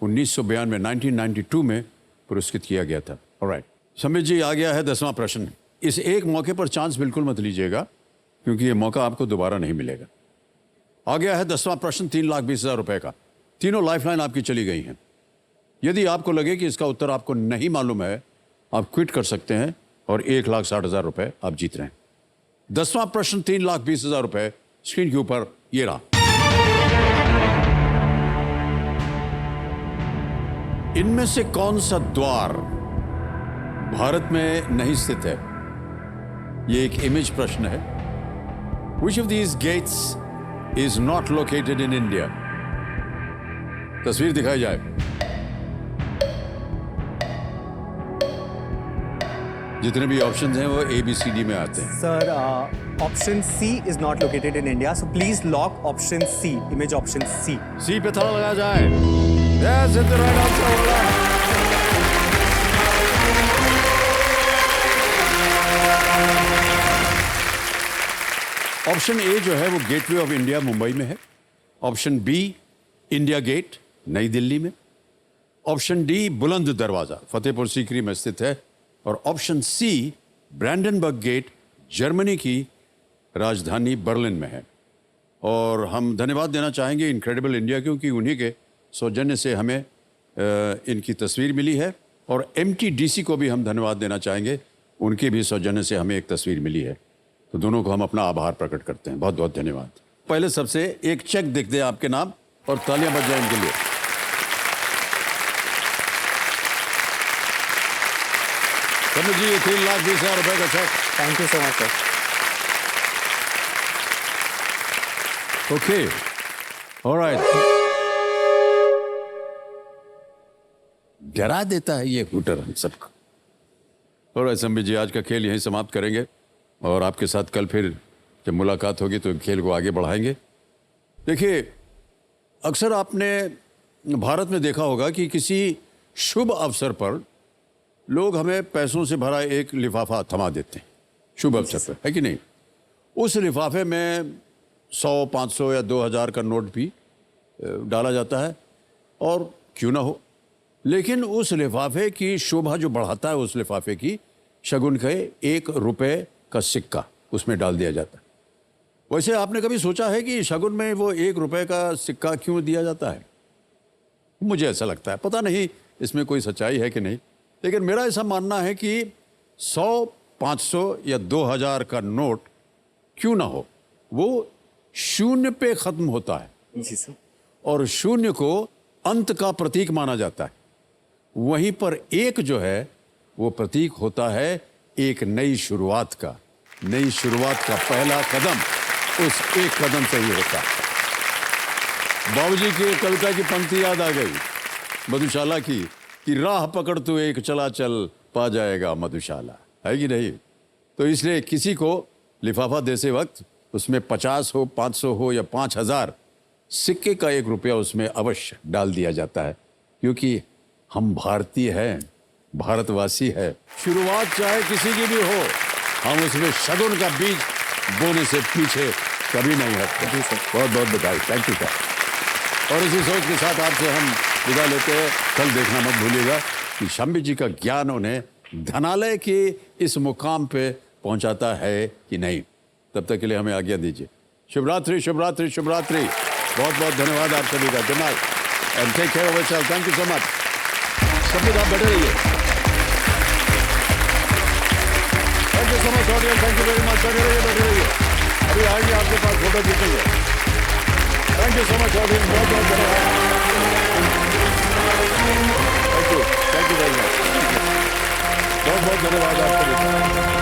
1992 1992 में पुरस्कृत किया गया था। ऑलराइट संबित जी, आ गया है 10वां प्रश्न। इस एक मौके पर चांस बिल्कुल मत लीजिएगा क्योंकि ये मौका आपको दोबारा नहीं मिलेगा। आ गया है 10वां प्रश्न 3,20,000 रुपए का। तीनों लाइफलाइन आपकी चली गई हैं। यदि आपको लगे कि इसका उत्तर आपको नहीं मालूम है, आप क्विट कर सकते हैं और 1,60,000 रुपए आप जीत रहे हैं। 10वां प्रश्न 3,20,000 रुपए स्क्रीन के ऊपर ये रहा। इनमें से कौन सा द्वार भारत में नहीं स्थित है? ये एक इमेज प्रश्न है। Which of these gates is not located in India? तस्वीर दिखाई जाए। जितने भी ऑप्शंस हैं वो ABCD में आते हैं। Sir option C is not located in India, so please lock option C, image option C. C पे ताला लगाया जाए। Yes, it's the right answer हो रहा है। ऑप्शन ए जो है वो गेटवे ऑफ इंडिया मुंबई में है। ऑप्शन बी इंडिया गेट नई दिल्ली में। ऑप्शन डी बुलंद दरवाजा फतेहपुर सीकरी में स्थित है। और option C Brandenburg Gate Germany की राजधानी बर्लिन में है। और हम धन्यवाद देना चाहेंगे इनक्रेडिबल इंडिया, क्योंकि उन्हीं के सौजन्य से हमें इनकी तस्वीर मिली है। और MTDC को भी हम धन्यवाद देना चाहेंगे, उनके भी सौजन्य से हमें एक तस्वीर मिली है। तो दोनों को हम अपना आभार प्रकट करते हैं। बहुत बहुत धन्यवाद। पहले सबसे एक चेक दिख दे आपके नाम और तालियां बज जाए इनके लिए। जी 3,20,000 रुपए का cheque. Thank you so much sir. Okay alright. डरा देता है ये हूटर हम सबको। ऑलराइट संबित जी, आज का खेल यहीं समाप्त करेंगे और आपके साथ कल फिर जब मुलाकात होगी तो खेल को आगे बढ़ाएंगे। देखिए, अक्सर आपने भारत में देखा होगा कि किसी शुभ अवसर पर लोग हमें पैसों से भरा एक लिफाफा थमा देते हैं शुभ अवसर पर, है कि नहीं? उस लिफाफे में 100, 500 या 2000 का नोट भी डाला जाता है, और क्यों ना हो, लेकिन उस लिफाफे की शोभा जो बढ़ाता है, उस लिफाफे की शगुन के 1 रुपए का सिक्का उसमें डाल दिया जाता है। वैसे आपने कभी सोचा है कि शगुन में वो 1 रुपए का सिक्का क्यों दिया जाता है? मुझे ऐसा लगता है, पता नहीं इसमें कोई सच्चाई है कि नहीं, लेकिन मेरा ऐसा मानना है कि 100, 500 या 2000 का नोट क्यों ना हो, वो शून्य पे खत्म होता है। जी सर। और शून्य को अंत का प्रतीक माना जाता है। वहीं पर एक जो है वो प्रतीक होता है एक नई शुरुआत का। नई शुरुआत का पहला कदम उस एक कदम से ही होता है। बाबूजी की एक कविता की पंक्ति याद आ गई मधुशाला की, कि राह पकड़ तू एक चला चल पा जाएगा मधुशाला, है कि नहीं? तो इसलिए किसी को लिफाफा देते वक्त उसमें 50 हो, 500 हो या 5000 सिक्के का 1 रुपया उसमें अवश्य डाल दिया जाता है, क्योंकि हम भारतीय हैं, भारतवासी है। शुरुआत चाहे किसी की भी हो, हम उसमें शगुन का बीज बोने से पीछे कभी नहीं हटते। बहुत बहुत बधाई, थैंक यू सर। और इसी सोच के साथ आपसे हम विदा लेते हैं। कल देखना मत भूलिएगा कि शंबित जी का ज्ञान उन्हें धनालय के इस मुकाम पे पहुंचाता है कि नहीं। तब तक के लिए हमें आज्ञा दीजिए। शुभरात्रि, शुभरात्रि, शुभरात्रि। बहुत बहुत धन्यवाद आप सभी का। Good night and take care of yourself. Thank you so much. सभी आप बैठे रहिए। Thank you so much audience, thank you very much. बैठे रहिए, बैठे रहिए। अभी आएंगे आपके पास, फोटो खींचेंगे। Thank you so much audience, बहुत बहुत धन्यवाद। Thank you very much. बहुत बहुत धन्यवाद आपको।